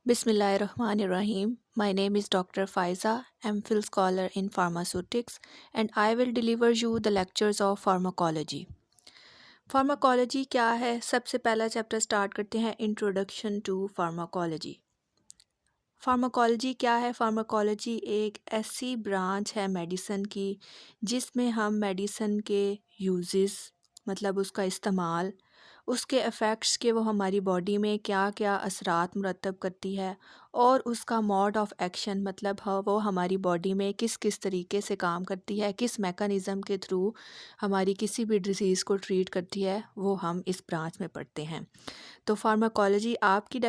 Bismillahirrahmanirrahim. My name is Dr. Faiza, MPhil scholar in pharmaceutics, and I will deliver you the lectures of pharmacology. Pharmacology क्या है? सबसे पहला chapter start करते हैं, introduction to pharmacology. Pharmacology क्या है? Pharmacology एक ऐसी ब्रांच है मेडिसन की जिसमें हम मेडिसन के यूजेस मतलब उसका इस्तेमाल, उसके इफ़ेक्ट्स के वो हमारी बॉडी में क्या क्या असरात मुरतब करती है और उसका मोड ऑफ़ एक्शन मतलब वो हमारी बॉडी में किस किस तरीके से काम करती है, किस मेकनिज़म के थ्रू हमारी किसी भी डिज़ीज़ को ट्रीट करती है, वो हम इस ब्रांच में पढ़ते हैं। तो फार्माकोलॉजी आपकी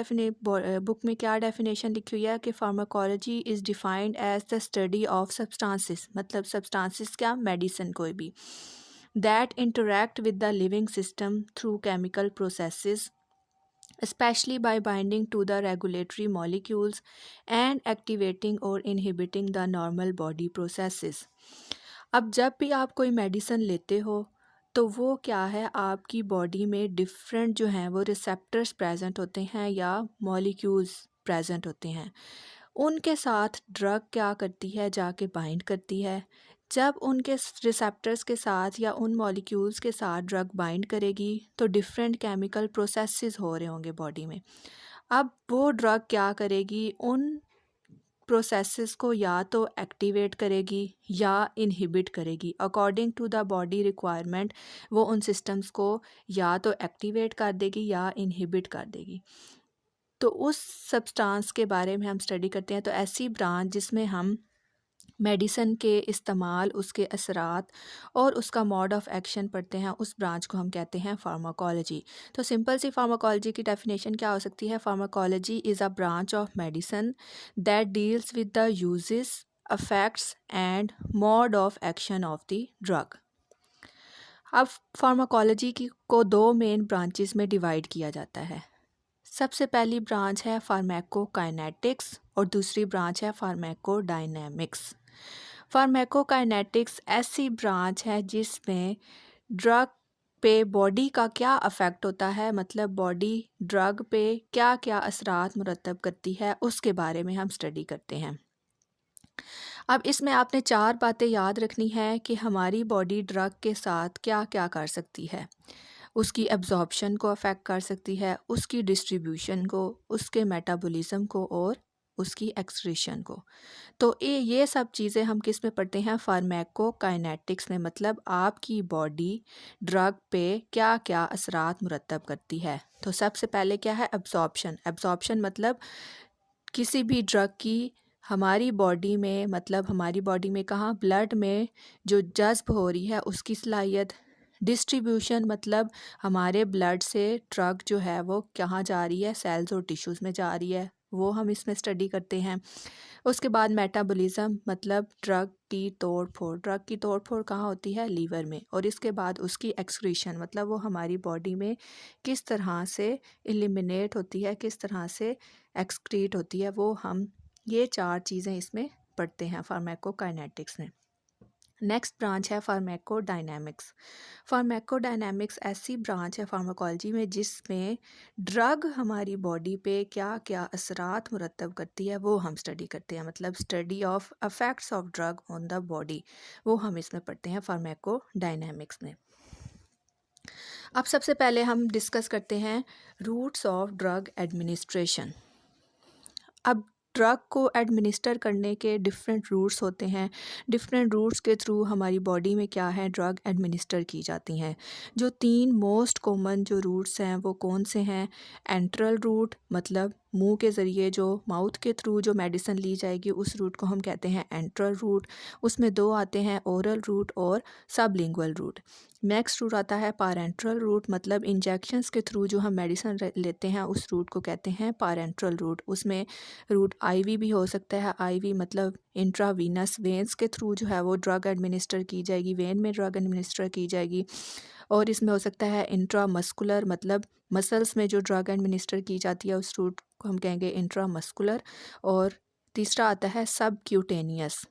बुक में क्या डेफिनेशन लिखी हुई है कि pharmacology is defined as the study of substances, मतलब सब्सटेंसेस क्या? मेडिसिन कोई भी, that interact with the living system through chemical processes especially by binding to the regulatory molecules and activating or inhibiting the normal body processes। अब जब भी आप कोई medicine लेते हो तो वो क्या है, आपकी बॉडी में डिफरेंट जो हैं वो रिसेप्टर्स प्रेजेंट होते हैं या मॉलिक्यूल्स प्रेजेंट होते हैं। उनके साथ ड्रग क्या करती है, जाके बाइंड करती है। जब उनके रिसेप्टर्स के साथ या उन मॉलिक्यूल्स के साथ ड्रग बाइंड करेगी तो डिफरेंट केमिकल प्रोसेसेस हो रहे होंगे बॉडी में। अब वो ड्रग क्या करेगी, उन प्रोसेसेस को या तो एक्टिवेट करेगी या इनहिबिट करेगी according to the body requirement. वो उन सिस्टम्स को या तो एक्टिवेट कर देगी या इनहिबिट कर देगी। तो उस सब्सटेंस के बारे में हम स्टडी करते हैं। तो ऐसी ब्रांच जिसमें हम मेडिसिन के इस्तेमाल, उसके असरात और उसका मोड ऑफ़ एक्शन पढ़ते हैं, उस ब्रांच को हम कहते हैं फार्माकोलॉजी। तो सिंपल सी फार्माकोलॉजी की डेफिनेशन क्या हो सकती है? Pharmacology is a branch of medicine that deals with the uses, affects and mode of action of the drug. अब फार्माकोलॉजी की को दो मेन ब्रांचेस में डिवाइड किया जाता है। सबसे पहली ब्रांच है फार्माकोकाइनेटिक्स और दूसरी ब्रांच है फार्माकोडायनेमिक्स। फार्माकोकाइनेटिक्स ऐसी ब्रांच है जिसमें ड्रग पे बॉडी का क्या अफेक्ट होता है, मतलब बॉडी ड्रग पे क्या क्या असरात मुरतब करती है, उसके बारे में हम स्टडी करते हैं। अब इसमें आपने चार बातें याद रखनी है कि हमारी बॉडी ड्रग के साथ क्या क्या कर सकती है। उसकी एब्जॉर्प्शन को अफेक्ट कर सकती है, उसकी डिस्ट्रीब्यूशन को, उसके मेटाबॉलिज्म को और उसकी एक्सक्रीशन को। तो ये सब चीज़ें हम किस में पढ़ते हैं? फार्माकोकाइनेटिक्स में, मतलब आपकी बॉडी ड्रग पे क्या क्या असरात मुरतब करती है। तो सबसे पहले क्या है? एब्जॉर्प्शन। एब्जॉर्प्शन मतलब किसी भी ड्रग की हमारी बॉडी में, मतलब हमारी बॉडी में कहाँ? ब्लड में जो जज्ब हो रही है उसकी सलाहियत। डिस्ट्रीब्यूशन मतलब हमारे ब्लड से ड्रग जो है वो कहाँ जा रही है? सेल्स और टिश्यूज़ में जा रही है, वो हम इसमें स्टडी करते हैं। उसके बाद मेटाबॉलिज्म मतलब ड्रग की तोड़ फोड़। ड्रग की तोड़ फोड़ कहाँ होती है? लीवर में। और इसके बाद उसकी एक्सक्रीशन मतलब वो हमारी बॉडी में किस तरह से एलिमिनेट होती है, किस तरह से एक्सक्रीट होती है, वो हम ये चार चीज़ें इसमें पढ़ते हैं फार्माकोकाइनेटिक्स में। नेक्स्ट ब्रांच है फार्माकोडायनेमिक्स। फार्माकोडायनेमिक्स ऐसी ब्रांच है फार्माकोलॉजी में जिसमें ड्रग हमारी बॉडी पे क्या क्या असरात मुरतब करती है वो हम स्टडी करते हैं, मतलब study of affects of drug on the body, वो हम इसमें पढ़ते हैं फार्माकोडायनेमिक्स में। अब सबसे पहले हम डिस्कस करते हैं रूट्स ऑफ ड्रग एडमिनिस्ट्रेशन। अब ड्रग को एडमिनिस्टर करने के डिफरेंट रूट्स होते हैं। डिफरेंट रूट्स के थ्रू हमारी बॉडी में क्या है, ड्रग एडमिनिस्टर की जाती हैं। जो तीन मोस्ट कॉमन जो रूट्स हैं वो कौन से हैं? एंट्रल रूट मतलब मुंह के ज़रिए, जो माउथ के थ्रू जो मेडिसिन ली जाएगी उस रूट को हम कहते हैं एंट्रल रूट। उसमें दो आते हैं, ओरल रूट और सबलिंगुअल रूट। नेक्स्ट रूट आता है पारेंट्रल रूट, मतलब इंजेक्शंस के थ्रू जो हम मेडिसिन लेते हैं उस रूट को कहते हैं पारेंट्रल रूट। उसमें रूट आईवी भी हो सकता है। आईवी मतलब इंट्रावीनस, वेंस के थ्रू जो है वो ड्रग एडमिनिस्टर की जाएगी, वेन में ड्रग एडमिनिस्टर की जाएगी। और इसमें हो सकता है इंट्रामस्कुलर, मतलब मसल्स में जो ड्रग एडमिनिस्टर की जाती है उस रूट को हम कहेंगे इंट्रामस्कुलर। और तीसरा आता है सबक्यूटेनियस।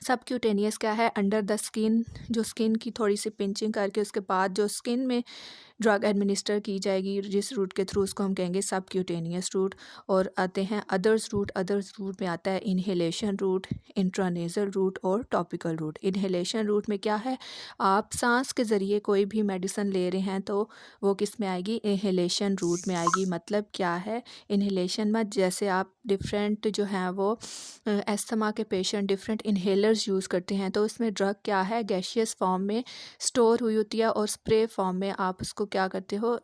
सबक्यूटेनियस क्या है? अंडर द स्किन, जो स्किन की थोड़ी सी पिंचिंग करके उसके बाद जो स्किन में ड्रग एडमिनिस्टर की जाएगी जिस रूट के थ्रू, उसको हम कहेंगे सबक्यूटेनियस रूट। और आते हैं अदर्स रूट। अदर्स रूट में आता है इन्हेलेशन रूट, इंट्रानेजल रूट और टॉपिकल रूट। इन्हेलेशन रूट में क्या है, आप सांस के ज़रिए कोई भी मेडिसिन ले रहे हैं तो वो किस में आएगी, इन्हेलेशन रूट में आएगी। मतलब क्या है इन्हेलेशन में, जैसे आप डिफरेंट जो हैं वो एस्थमा के पेशेंट डिफरेंट इन्हेलर्स यूज़ करते हैं, तो उसमें ड्रग क्या है गैशियस फॉर्म में स्टोर हुई होती है और स्प्रे फॉर्म में आप उसको क्या करते हो,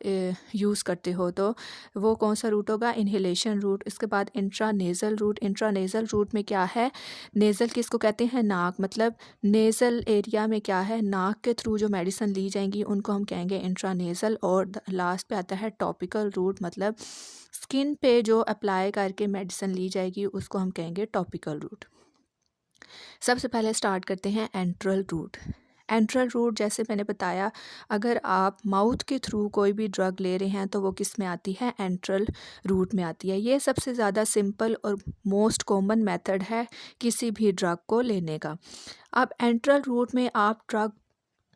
यूज़ करते हो। तो वो कौन सा रूट होगा, इन्हेलेशन रूट। इसके बाद इंट्रानेज़ल रूट। इंट्रानेज़ल रूट में क्या है, नेज़ल किसको कहते हैं, नाक। मतलब नेज़ल एरिया में क्या है, नाक के थ्रू जो मेडिसिन ली जाएंगी उनको हम कहेंगे इंट्रानेज़ल। और लास्ट पे आता है टॉपिकल रूट, मतलब स्किन पे जो अप्लाई करके मेडिसिन ली जाएगी उसको हम कहेंगे टॉपिकल रूट। सबसे पहले स्टार्ट करते हैं एंट्रल रूट। एंट्रल रूट जैसे मैंने बताया, अगर आप माउथ के थ्रू कोई भी ड्रग ले रहे हैं तो वो किस में आती है, एंट्रल रूट में आती है। ये सबसे ज़्यादा सिंपल और मोस्ट कॉमन मेथड है किसी भी ड्रग को लेने का। अब एंट्रल रूट में आप ड्रग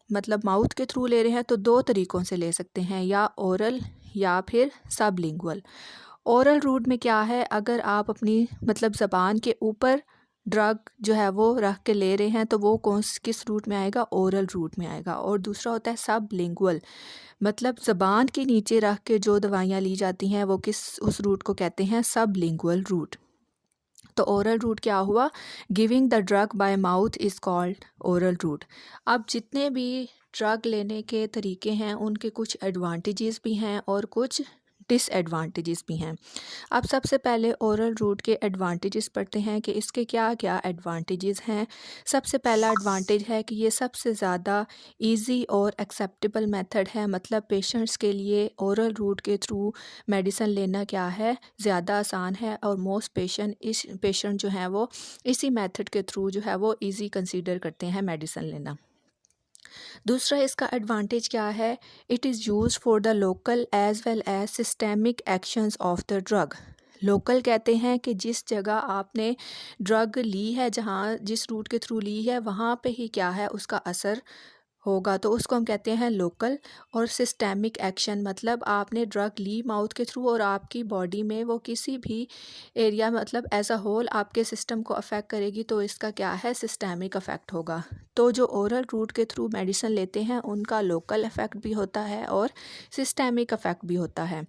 मतलब माउथ के थ्रू ले रहे हैं तो दो तरीक़ों से ले सकते हैं, या ओरल या फिर सबलिंगुअल। ओरल रूट में क्या है, अगर आप अपनी मतलब ज़बान के ऊपर ड्रग जो है वो रख के ले रहे हैं तो वो किस रूट में आएगा, ओरल रूट में आएगा। और दूसरा होता है सबलिंगुअल, मतलब ज़बान के नीचे रख के जो दवाइयाँ ली जाती हैं वो उस रूट को कहते हैं सबलिंगुअल रूट। तो ओरल रूट क्या हुआ, giving the drug bye mouth is called oral route. अब जितने भी ड्रग लेने के तरीके हैं उनके कुछ एडवांटेजेस भी हैं और कुछ डिसएडवांटेजेस भी हैं। अब सबसे पहले ओरल रूट के एडवांटेजेस पढ़ते हैं कि इसके क्या क्या एडवांटेजेस हैं। सबसे पहला एडवांटेज है कि ये सबसे ज़्यादा इजी और एक्सेप्टेबल मेथड है, मतलब पेशेंट्स के लिए ओरल रूट के थ्रू मेडिसिन लेना क्या है, ज़्यादा आसान है। और मोस्ट पेशेंट जो हैं वो इसी मेथड के थ्रू जो है वो इजी कंसीडर करते हैं मेडिसिन लेना। दूसरा इसका एडवांटेज क्या है, it is use for the local as well as systemic actions of the drug. Local कहते हैं कि जिस जगह आपने ड्रग ली है, जहाँ जिस रूट के थ्रू ली है वहाँ पे ही क्या है उसका असर होगा, तो उसको हम कहते हैं लोकल। और सिस्टेमिक एक्शन, मतलब आपने ड्रग ली माउथ के थ्रू और आपकी बॉडी में वो किसी भी एरिया मतलब एज अ होल आपके सिस्टम को अफेक्ट करेगी, तो इसका क्या है, सिस्टेमिक अफेक्ट होगा। तो जो ओरल रूट के थ्रू मेडिसिन लेते हैं उनका लोकल इफ़ेक्ट भी होता है और सिस्टेमिक अफेक्ट भी होता है।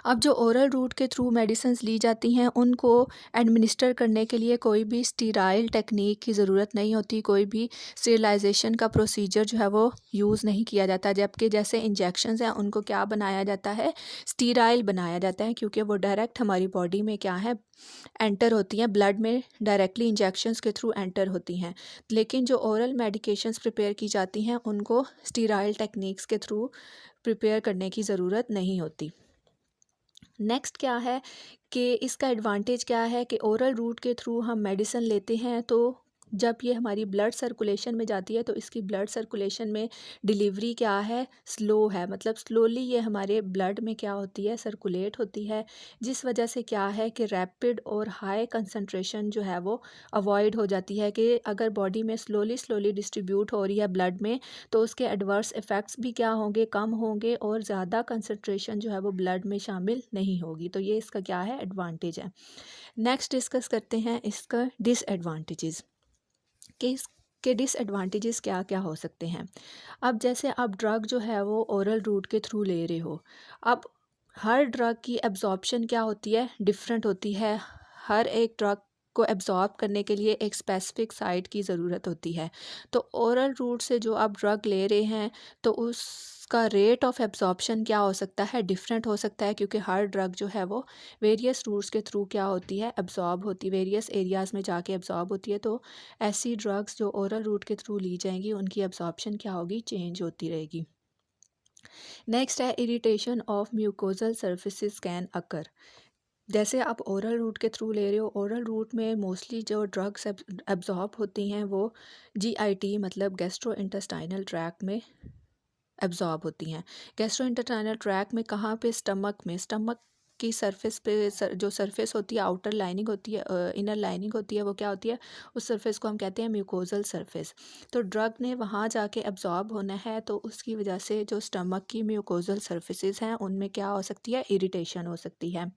अब जो ओरल रूट के थ्रू मेडिसिन्स ली जाती हैं उनको एडमिनिस्टर करने के लिए कोई भी स्टीराइल टेक्निक की ज़रूरत नहीं होती, कोई भी स्टेरिलाइजेशन का प्रोसीजर जो है वो यूज़ नहीं किया जाता। जबकि जैसे इंजेक्शंस हैं उनको क्या बनाया जाता है, स्टीराइल बनाया जाता है, क्योंकि वो डायरेक्ट हमारी बॉडी में क्या है, एंटर होती हैं, ब्लड में डायरेक्टली इंजेक्शंस के थ्रू एंटर होती हैं। लेकिन जो ओरल मेडिकेशंस प्रिपेयर की जाती हैं उनको स्टीराइल टेक्निक्स के थ्रू प्रिपेयर करने की ज़रूरत नहीं होती। नेक्स्ट क्या है कि इसका एडवांटेज क्या है कि ओरल रूट के थ्रू हम मेडिसिन लेते हैं तो जब ये हमारी ब्लड सर्कुलेशन में जाती है तो इसकी ब्लड सर्कुलेशन में डिलीवरी क्या है, स्लो है। मतलब स्लोली ये हमारे ब्लड में क्या होती है, सर्कुलेट होती है, जिस वजह से क्या है कि रैपिड और हाई कंसंट्रेशन जो है वो अवॉइड हो जाती है। कि अगर बॉडी में स्लोली स्लोली डिस्ट्रीब्यूट हो रही है ब्लड में तो उसके एडवर्स इफ़ेक्ट्स भी क्या होंगे, कम होंगे, और ज़्यादा कंसंट्रेशन जो है वो ब्लड में शामिल नहीं होगी। तो ये इसका क्या है, एडवांटेज है। नेक्स्ट डिस्कस करते हैं इसका डिसएडवांटेजेस कि इसके डिसएडवांटेजेस क्या क्या हो सकते हैं। अब जैसे आप ड्रग जो है वो ओरल रूट के थ्रू ले रहे हो, अब हर ड्रग की एब्जॉर्प्शन क्या होती है, डिफरेंट होती है। हर एक ड्रग को एब्जॉर्ब करने के लिए एक स्पेसिफिक साइट की ज़रूरत होती है। तो ओरल रूट से जो आप ड्रग ले रहे हैं तो उसका रेट ऑफ एब्जॉर्प्शन क्या हो सकता है, डिफरेंट हो सकता है, क्योंकि हर ड्रग जो है वो वेरियस रूट्स के थ्रू क्या होती है, एब्जॉर्ब होती है, वेरियस एरियाज़ में जाके एब्जॉर्ब होती है। तो ऐसी ड्रग्स जो ओरल रूट के थ्रू ली जाएंगी उनकी एब्जॉर्प्शन क्या होगी, चेंज होती रहेगी। नेक्स्ट है irritation of mucosal surfaces can occur. जैसे आप ओरल रूट के थ्रू ले रहे हो, ओरल रूट में मोस्टली जो ड्रग्स एब्जॉर्ब होती हैं वो जीआईटी मतलब गैस्ट्रो इंटेस्टाइनल ट्रैक्ट में एब्जॉर्ब होती हैं। गैस्ट्रो इंटेस्टाइनल ट्रैक्ट में कहाँ पे, स्टमक में। स्टमक की सरफेस पे जो सरफेस होती है, आउटर लाइनिंग होती है, इनर लाइनिंग होती है, वो क्या होती है, उस सरफेस को हम कहते हैं म्यूकोजल सरफेस। तो ड्रग ने वहाँ जाके एब्जॉर्ब होना है, तो उसकी वजह से जो स्टमक की म्यूकोजल सर्फेसिस हैं उनमें क्या हो सकती है, इरिटेशन हो सकती है।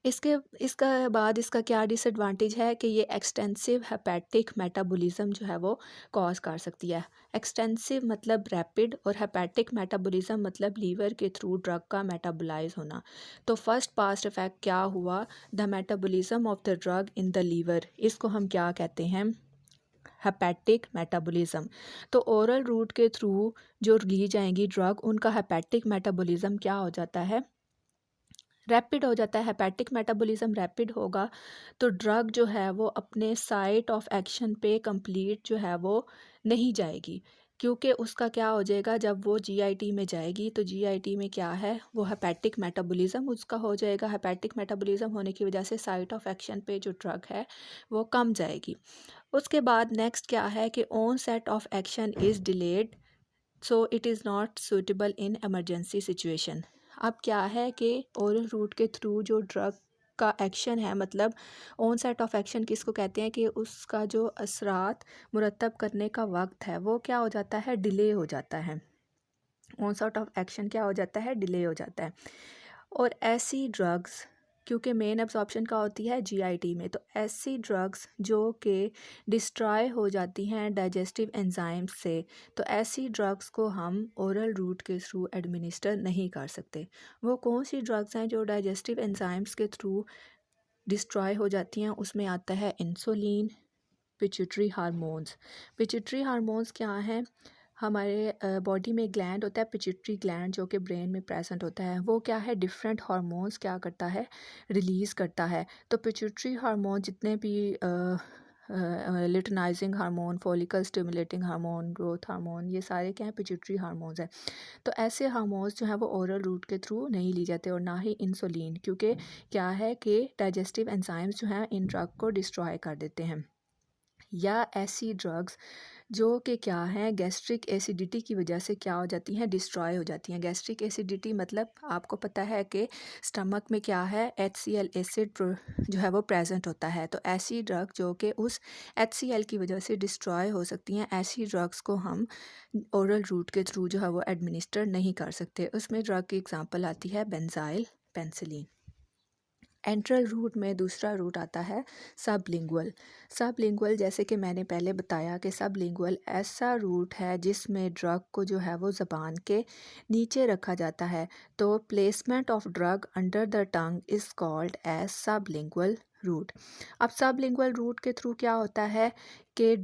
इसके इसका बाद इसका क्या डिसएडवांटेज है कि ये एक्सटेंसिव हेपेटिक मेटाबॉलिज्म जो है वो कॉज कर सकती है। एक्सटेंसिव मतलब रैपिड, और हेपेटिक मेटाबॉलिज्म मतलब लीवर के थ्रू ड्रग का मेटाबोलाइज होना। तो फर्स्ट पास्ट इफेक्ट क्या हुआ, the metabolism of the drug in the liver, इसको हम क्या कहते हैं, हेपेटिक मेटाबॉलिज्म। तो ओरल रूट के थ्रू जो ली जाएंगी ड्रग, उनका हेपेटिक मेटाबॉलिज्म क्या हो जाता है, रैपिड हो जाता है। हेपेटिक मेटाबॉलिज्म रैपिड होगा तो ड्रग जो है वो अपने साइट ऑफ एक्शन पे कंप्लीट जो है वो नहीं जाएगी, क्योंकि उसका क्या हो जाएगा, जब वो जीआईटी में जाएगी तो जीआईटी में क्या है, वो हेपेटिक मेटाबॉलिज्म उसका हो जाएगा। हेपेटिक मेटाबॉलिज्म होने की वजह से साइट ऑफ एक्शन पे जो ड्रग है वो कम जाएगी। उसके बाद नेक्स्ट क्या है कि on set of action is delayed, so it is not suitable in emergency situation. अब क्या है कि ओरल रूट के थ्रू जो ड्रग का एक्शन है, मतलब ऑन सेट ऑफ एक्शन किसको कहते हैं, कि उसका जो असरात मुरतब करने का वक्त है वो क्या हो जाता है, डिले हो जाता है। ऑन सेट ऑफ एक्शन क्या हो जाता है, डिले हो जाता है। और ऐसी ड्रग्स, क्योंकि मेन एब्जॉर्प्शन का होती है जीआईटी में, तो ऐसी ड्रग्स जो कि डिस्ट्रॉय हो जाती हैं डाइजेस्टिव एंजाइम्स से, तो ऐसी ड्रग्स को हम ओरल रूट के थ्रू एडमिनिस्टर नहीं कर सकते। वो कौन सी ड्रग्स हैं जो डाइजेस्टिव एंजाइम्स के थ्रू डिस्ट्रॉय हो जाती हैं, उसमें आता है insulin, pituitary hormones. Pituitary hormones क्या हैं, हमारे बॉडी में ग्लैंड होता है पिट्यूटरी ग्लैंड जो कि ब्रेन में प्रेजेंट होता है, वो क्या है, डिफरेंट हार्मोन्स क्या करता है, रिलीज़ करता है। तो पिट्यूटरी हार्मोन जितने भी luteinising hormone, follicle stimulating hormone, growth hormone, ये सारे क्या हैं, पिट्यूटरी हार्मोन्स हैं। तो ऐसे हार्मोन्स जो हैं वो ओरल रूट के थ्रू नहीं ली जाते, और ना ही इंसुलिन, क्योंकि क्या है कि डाइजेस्टिव एंजाइम्स जो हैं इन ड्रग को डिस्ट्रॉय कर देते हैं। या ऐसी ड्रग्स जो कि क्या हैं, गैस्ट्रिक एसिडिटी की वजह से क्या हो जाती हैं, डिस्ट्रॉय हो जाती हैं। गैस्ट्रिक एसिडिटी मतलब आपको पता है कि स्टमक में क्या है, HCl एसिड जो है वो प्रेजेंट होता है। तो ऐसी ड्रग जो कि उस HCl की वजह से डिस्ट्रॉय हो सकती हैं, ऐसी ड्रग्स को हम ओरल रूट के थ्रू जो है वो एडमिनिस्टर नहीं कर सकते। उसमें ड्रग की एग्जांपल आती है बेंजाइल पेंसिलिन। एंट्रल रूट में दूसरा रूट आता है सबलिंगुअल। सबलिंगुअल जैसे कि मैंने पहले बताया कि सबलिंगुअल ऐसा रूट है जिसमें ड्रग को जो है वो ज़बान के नीचे रखा जाता है। तो placement of drug under the tongue is called as sublingual route. अब सबलिंगुअल रूट के थ्रू क्या होता है कि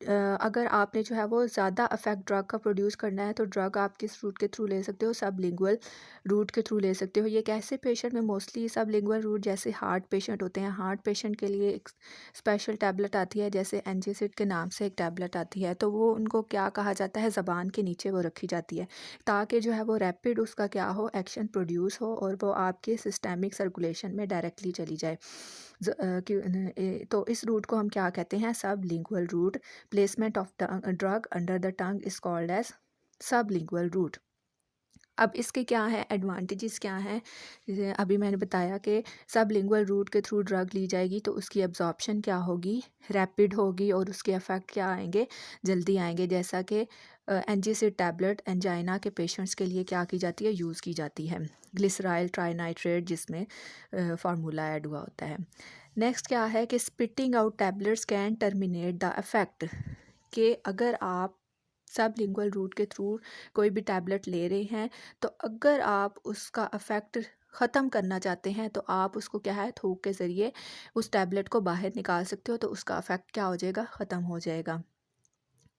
अगर आपने जो है वो ज़्यादा अफेक्ट ड्रग का प्रोड्यूस करना है तो ड्रग आप किस रूट के थ्रू ले सकते हो, सबलिंगुअल रूट के थ्रू ले सकते हो। ये कैसे पेशेंट में, मोस्टली सबलिंगुअल रूट जैसे हार्ट पेशेंट होते हैं, हार्ट पेशेंट के लिए एक स्पेशल टैबलेट आती है, जैसे एनजेसिड के नाम से एक टैबलेट आती है, तो वो उनको क्या कहा जाता है, ज़बान के नीचे वो रखी जाती है, ताकि जो है वो रैपिड उसका क्या हो, एक्शन प्रोड्यूस हो और वो आपके सिस्टेमिक सर्कुलेशन में डायरेक्टली चली जाए। तो इस रूट को हम क्या कहते हैं, sublingual route. Placement of drug under the tongue is called as sublingual route. अब इसके क्या हैं एडवांटेजेस, क्या हैं, जैसे अभी मैंने बताया कि सबलिंगुअल रूट के थ्रू ड्रग ली जाएगी तो उसकी एब्जॉर्प्शन क्या होगी, रैपिड होगी, और उसके इफ़ेक्ट क्या आएंगे, जल्दी आएंगे। जैसा कि एनजेसिड टैबलेट एंजाइना के पेशेंट्स के लिए क्या की जाती है, यूज़ की जाती है, ग्लिसराइल ट्राइनाइट्रेट जिसमें फार्मूला ऐड हुआ होता है। नेक्स्ट क्या है कि spitting out tablets can terminate the effect, कि अगर आप सबलिंगुअल रूट के थ्रू कोई भी टैबलेट ले रहे हैं तो अगर आप उसका इफेक्ट ख़त्म करना चाहते हैं तो आप उसको क्या है, थूक के ज़रिए उस टैबलेट को बाहर निकाल सकते हो, तो उसका इफेक्ट क्या हो जाएगा, ख़त्म हो जाएगा।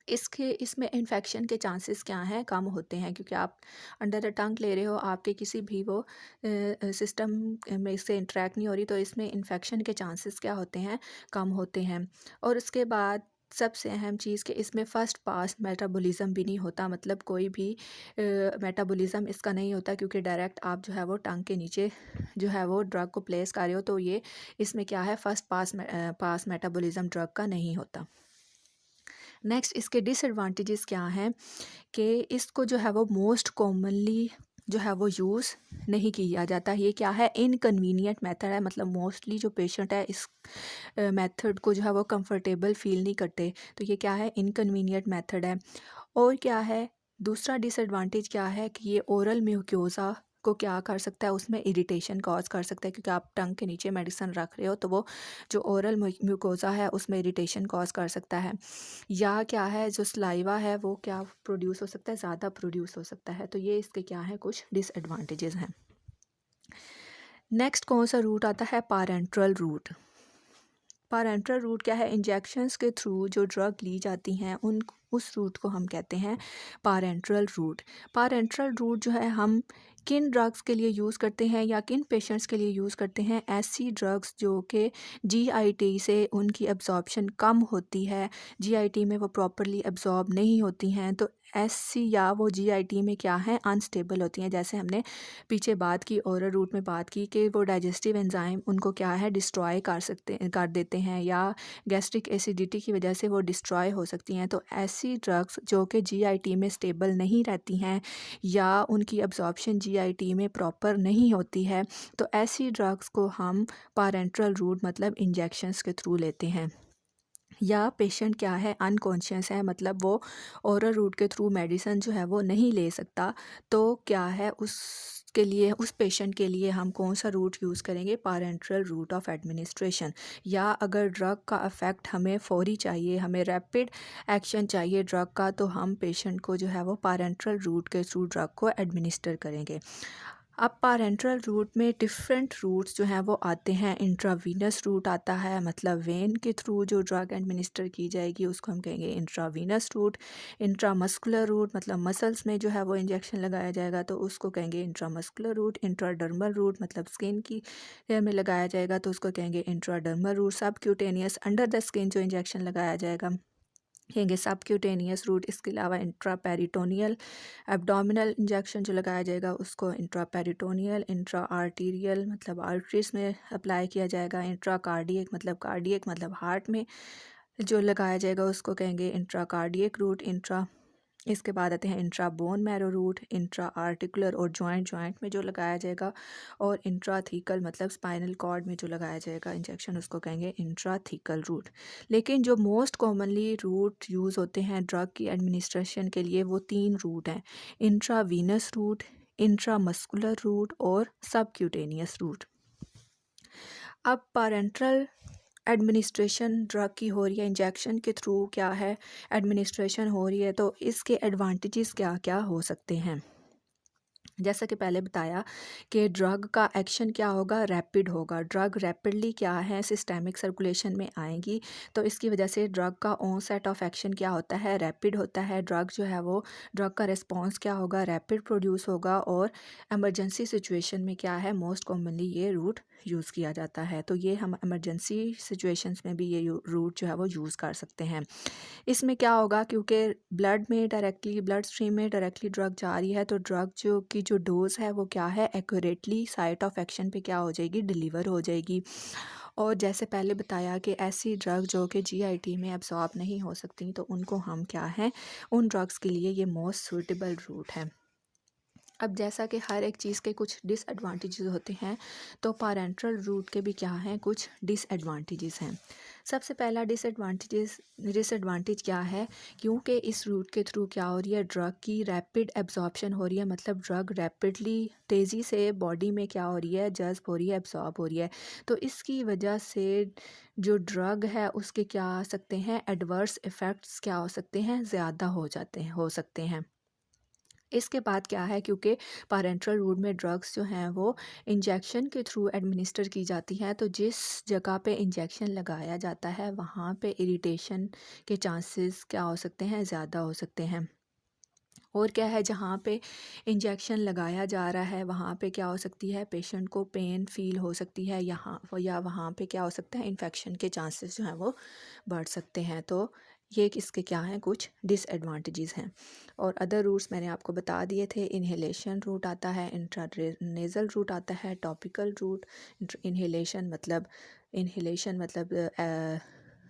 इसमें इन्फेक्शन के चांसेस क्या हैं, कम होते हैं, क्योंकि आप अंडर द टंग ले रहे हो, आपके किसी भी वो सिस्टम में इससे इंटरेक्ट नहीं हो रही, तो इसमें इन्फेक्शन के चांसेस क्या होते हैं, कम होते हैं। और उसके बाद सबसे अहम चीज़ कि इसमें फ़र्स्ट पास मेटाबॉलिज्म भी नहीं होता, मतलब कोई भी मेटाबॉलिज्म इसका नहीं होता, क्योंकि डायरेक्ट आप जो है वो टंग के नीचे जो है वो ड्रग को प्लेस कर रहे हो, तो ये इसमें क्या है, फ़र्स्ट पास मेटाबॉलिज्म ड्रग का नहीं होता। नेक्स्ट इसके डिसएडवांटेजेस क्या हैं कि इसको जो है वो मोस्ट कॉमनली जो है वो यूज़ नहीं किया जाता। ये क्या है, इनकन्वीनियंट मेथड है, मतलब मोस्टली जो पेशेंट है इस मेथड को जो है वो कंफर्टेबल फील नहीं करते, तो ये क्या है, इनकन्वीनियंट मेथड है। और क्या है, दूसरा डिसएडवांटेज क्या है कि ये ओरल म्यूकोसा को क्या कर सकता है, उसमें इरिटेशन कॉज कर सकता है, क्योंकि आप टंग के नीचे मेडिसिन रख रहे हो तो वो जो ओरल म्यूकोसा है उसमें इरिटेशन कॉज कर सकता है। या क्या है, जो सलाइवा है वो क्या प्रोड्यूस हो सकता है, ज़्यादा प्रोड्यूस हो सकता है। तो ये इसके क्या है, कुछ डिसएडवांटेजेस हैं। नेक्स्ट कौन सा रूट आता है, पारेंट्रल रूट। पारेंट्रल रूट क्या है, इंजेक्शंस के थ्रू जो ड्रग ली जाती हैं उन उस रूट को हम कहते हैं पारेंट्रल रूट। पारेंट्रल रूट जो है हम किन ड्रग्स के लिए यूज़ करते हैं या किन पेशेंट्स के लिए यूज़ करते हैं, ऐसी ड्रग्स जो कि जीआईटी से उनकी एब्जॉर्प्शन कम होती है, जीआईटी में वो प्रॉपरली एब्जॉर्ब नहीं होती हैं, तो ऐसी या वो जीआईटी में क्या है, अनस्टेबल होती हैं। जैसे हमने पीछे बात की, ओरल रूट में बात की कि वो डाइजेस्टिव एंजाइम उनको क्या है, डिस्ट्रॉय कर देते हैं, या गैस्ट्रिक एसिडिटी की वजह से वो डिस्ट्रॉय हो सकती हैं। तो ऐसी ड्रग्स जो कि जीआईटी में स्टेबल नहीं रहती हैं या उनकी एब्जॉर्प्शन जीआईटी में प्रॉपर नहीं होती है, तो ऐसी ड्रग्स को हम पारेंट्रल रूट मतलब इंजेक्शंस के थ्रू लेते हैं। या पेशेंट क्या है, अनकॉन्शियस है, मतलब वो ओरल रूट के थ्रू मेडिसिन जो है वो नहीं ले सकता, तो क्या है, उसके लिए, उस पेशेंट के लिए हम कौन सा रूट यूज़ करेंगे, पारेंट्रल रूट ऑफ एडमिनिस्ट्रेशन। या अगर ड्रग का इफ़ेक्ट हमें फौरी चाहिए, हमें रैपिड एक्शन चाहिए ड्रग का, तो हम पेशेंट को जो है वो पारेंट्रल रूट के थ्रू ड्रग को एडमिनिस्टर करेंगे। अब पारेंट्रल रूट में डिफरेंट रूट्स जो हैं वो आते हैं। इंट्रावीनस रूट आता है, मतलब वेन के थ्रू जो ड्रग एडमिनिस्टर की जाएगी उसको हम कहेंगे इंट्रावीनस रूट। इंट्रामस्कुलर रूट मतलब मसल्स में जो है वो इंजेक्शन लगाया जाएगा तो उसको कहेंगे इंट्रामस्कुलर रूट। इंट्राडर्मल रूट मतलब स्किन की लेयर में लगाया जाएगा तो उसको कहेंगे intradermal root. Subcutaneous under the skin जो इंजेक्शन लगाया जाएगा कहेंगे सबक्यूटेनियस रूट। इसके अलावा इंट्रापेरिटोनियल एब्डोमिनल इंजेक्शन जो लगाया जाएगा उसको इंट्रापेरिटोनियल। इंट्रा आर्टीरियल मतलब आर्टरीज में अप्लाई किया जाएगा। इंट्रा कार्डियक मतलब हार्ट में जो लगाया जाएगा उसको कहेंगे इंट्रा कार्डियक रूट। इसके बाद आते हैं intra bone marrow route, intra articular और जॉइंट में जो लगाया जाएगा, और इंट्राथीकल मतलब स्पाइनल कॉर्ड में जो लगाया जाएगा इंजेक्शन उसको कहेंगे इंट्राथीकल रूट। लेकिन जो मोस्ट कॉमनली रूट यूज़ होते हैं ड्रग की एडमिनिस्ट्रेशन के लिए वो 3 रूट हैं, इंट्रावीनस रूट, इंट्रामस्कुलर रूट और सबक्यूटेनियस रूट। अब पैरेंटल एडमिनिस्ट्रेशन ड्रग की हो रही है, इंजेक्शन के थ्रू क्या है एडमिनिस्ट्रेशन हो रही है, तो इसके एडवांटेजेस क्या क्या हो सकते हैं। जैसा कि पहले बताया कि ड्रग का एक्शन क्या होगा, रैपिड होगा। ड्रग रैपिडली क्या है सिस्टेमिक सर्कुलेशन में आएगी, तो इसकी वजह से ड्रग का ऑनसेट ऑफ एक्शन क्या होता है, रैपिड होता है। ड्रग जो है वो ड्रग का रिस्पॉन्स क्या होगा, रैपिड प्रोड्यूस होगा। और एमरजेंसी सिचुएशन में क्या है, मोस्ट कॉमनली ये रूट यूज़ किया जाता है, तो ये हम एमरजेंसी सिचुएशंस में भी ये रूट जो है वो यूज़ कर सकते हैं। इसमें क्या होगा, क्योंकि ब्लड स्ट्रीम में डायरेक्टली ड्रग जा रही है, तो ड्रग जो डोज है वो क्या है, एक्यूरेटली साइट ऑफ एक्शन पे क्या हो जाएगी, डिलीवर हो जाएगी। और जैसे पहले बताया कि ऐसी ड्रग जो कि जीआईटी में एब्जॉर्ब नहीं हो सकती, तो उनको हम क्या है, उन ड्रग्स के लिए ये मोस्ट सूटेबल रूट है। अब जैसा कि हर एक चीज़ के कुछ डिसएडवांटेजेस होते हैं, तो पैरेंटल रूट के भी क्या हैं, कुछ डिसएडवांटेजेस हैं। सबसे पहला डिसएडवांटेज क्या है, क्योंकि इस रूट के थ्रू क्या हो रही है, ड्रग की रैपिड एब्जॉर्प्शन हो रही है, मतलब ड्रग रैपिडली तेज़ी से बॉडी में क्या हो रही है, जज्ब हो रही है, एब्जॉर्ब हो रही है। तो इसकी वजह से जो ड्रग है उसके क्या आ सकते हैं, एडवर्स इफ़ेक्ट्स क्या हो सकते हैं, ज़्यादा हो सकते हैं। इसके बाद क्या है, क्योंकि पैरेंटल रूट में ड्रग्स जो हैं वो इंजेक्शन के थ्रू एडमिनिस्टर की जाती हैं, तो जिस जगह पे इंजेक्शन लगाया जाता है वहाँ पे इरिटेशन के चांसेस क्या हो सकते हैं, ज़्यादा हो सकते हैं। और क्या है, जहाँ पे इंजेक्शन लगाया जा रहा है वहाँ पे क्या हो सकती है, पेशेंट को पेन फील हो सकती है, या वहाँ पे क्या हो सकता है, इन्फेक्शन के चांसेस जो हैं वो बढ़ सकते हैं। तो ये इसके क्या हैं, कुछ डिसएडवांटेजेस हैं। और अदर रूट्स मैंने आपको बता दिए थे। इन्हेलेशन रूट आता है, इंट्रानेज़ल रूट आता है, टॉपिकल रूट। इन्हेलेशन मतलब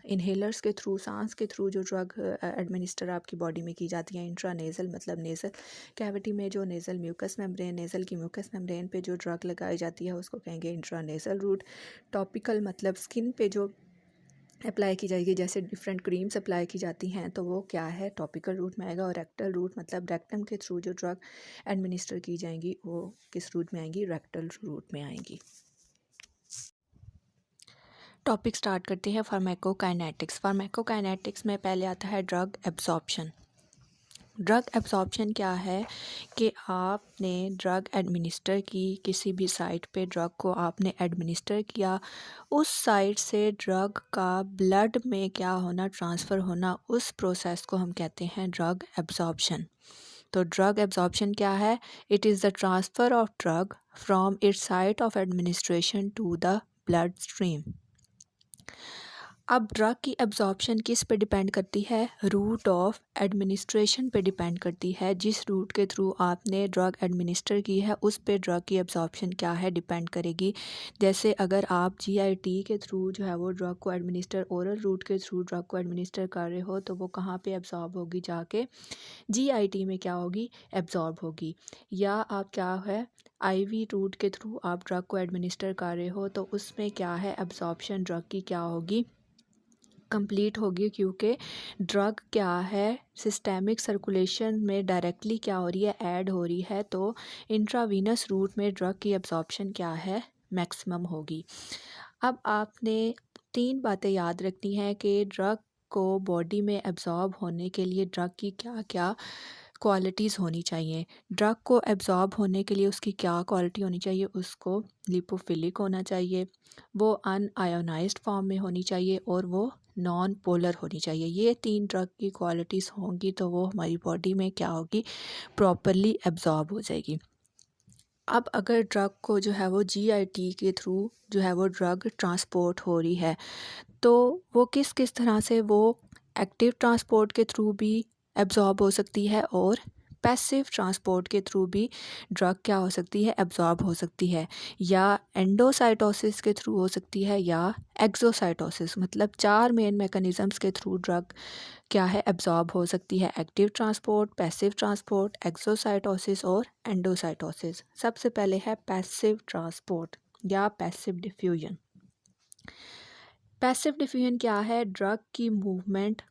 इन्हेलर्स के थ्रू, सांस के थ्रू जो ड्रग एडमिनिस्टर आपकी बॉडी में की जाती है। इंट्रानेज़ल मतलब नेज़ल कैविटी में जो नेज़ल म्यूकस मेम्ब्रेन, नेज़ल की म्यूकस मेम्ब्रेन पे जो ड्रग लगाई जाती है उसको कहेंगे इंट्रानेज़ल रूट। टॉपिकल मतलब स्किन पे जो अप्लाई की जाएगी, जैसे डिफरेंट क्रीम्स अप्लाई की जाती हैं तो वो क्या है, टॉपिकल रूट में आएगा। और रेक्टल रूट मतलब रेक्टम के थ्रू जो ड्रग एडमिनिस्टर की जाएंगी वो किस रूट में आएंगी, रेक्टल रूट में आएंगी। टॉपिक स्टार्ट करते हैं फार्माकोकाइनेटिक्स। फार्माकोकाइनेटिक्स में पहले आता है ड्रग एब्जॉर्प्शन। ड्रग एब्जॉर्प्शन क्या है कि आपने ड्रग एडमिनिस्टर की, किसी भी साइट पे ड्रग को आपने एडमिनिस्टर किया, उस साइट से ड्रग का ब्लड में क्या होना, ट्रांसफ़र होना, उस प्रोसेस को हम कहते हैं ड्रग एब्जॉर्प्शन। तो ड्रग एब्जॉर्प्शन क्या है? It is the transfer of drug from its site of administration to the blood stream. अब ड्रग की एब्जॉर्प्शन किस पे डिपेंड करती है? रूट ऑफ एडमिनिस्ट्रेशन पे डिपेंड करती है। जिस रूट के थ्रू आपने ड्रग एडमिनिस्टर की है उस पे ड्रग की एब्जॉर्प्शन क्या है, डिपेंड करेगी। जैसे अगर आप जीआईटी के थ्रू जो है वो ड्रग को एडमिनिस्टर, ओरल रूट के थ्रू ड्रग को एडमिनिस्टर कर रहे हो तो वो कहाँ पे एब्जॉर्ब होगी, जाके जीआईटी में क्या होगी, एब्जॉर्ब होगी। या आप क्या है, आईवी रूट के थ्रू आप ड्रग को एडमिनिस्टर कर रहे हो तो उसमें क्या है, एब्जॉर्प्शन ड्रग की क्या होगी, कंप्लीट होगी, क्योंकि ड्रग क्या है, सिस्टेमिक सर्कुलेशन में डायरेक्टली क्या हो रही है, ऐड हो रही है। तो इंट्रावीनस रूट में ड्रग की एब्जॉर्प्शन क्या है, मैक्सिमम होगी। अब आपने 3 बातें याद रखनी है कि ड्रग को बॉडी में एब्जॉर्ब होने के लिए ड्रग की क्या क्या क्वालिटीज़ होनी चाहिए। ड्रग को एब्जॉर्ब होने के लिए उसकी क्या क्वालिटी होनी चाहिए, उसको लिपोफिलिक होना चाहिए, वो अनआयोनाइज्ड फॉर्म में होनी चाहिए और वो नॉन पोलर होनी चाहिए। ये 3 ड्रग की क्वालिटीज़ होंगी तो वो हमारी बॉडी में क्या होगी, प्रॉपरली एब्जॉर्ब हो जाएगी। अब अगर ड्रग को जो है वो जीआईटी के थ्रू जो है वो ड्रग ट्रांसपोर्ट हो रही है तो वो किस किस तरह से, वो एक्टिव ट्रांसपोर्ट के थ्रू भी एब्जॉर्ब हो सकती है और पैसिव ट्रांसपोर्ट के थ्रू भी ड्रग क्या हो सकती है, एब्जॉर्ब हो सकती है। या एंडोसाइटोसिस के थ्रू हो सकती है या एक्सोसाइटोसिस, मतलब 4 मेन मैकेनिज़म्स के थ्रू ड्रग क्या है, एब्जॉर्ब हो सकती है। Active transport, passive transport, exocytosis और एंडोसाइटोसिस। सबसे पहले है पैसिव ट्रांसपोर्ट या पैसिव डिफ्यूजन। पैसिव डिफ्यूजन क्या है, ड्रग की मूवमेंट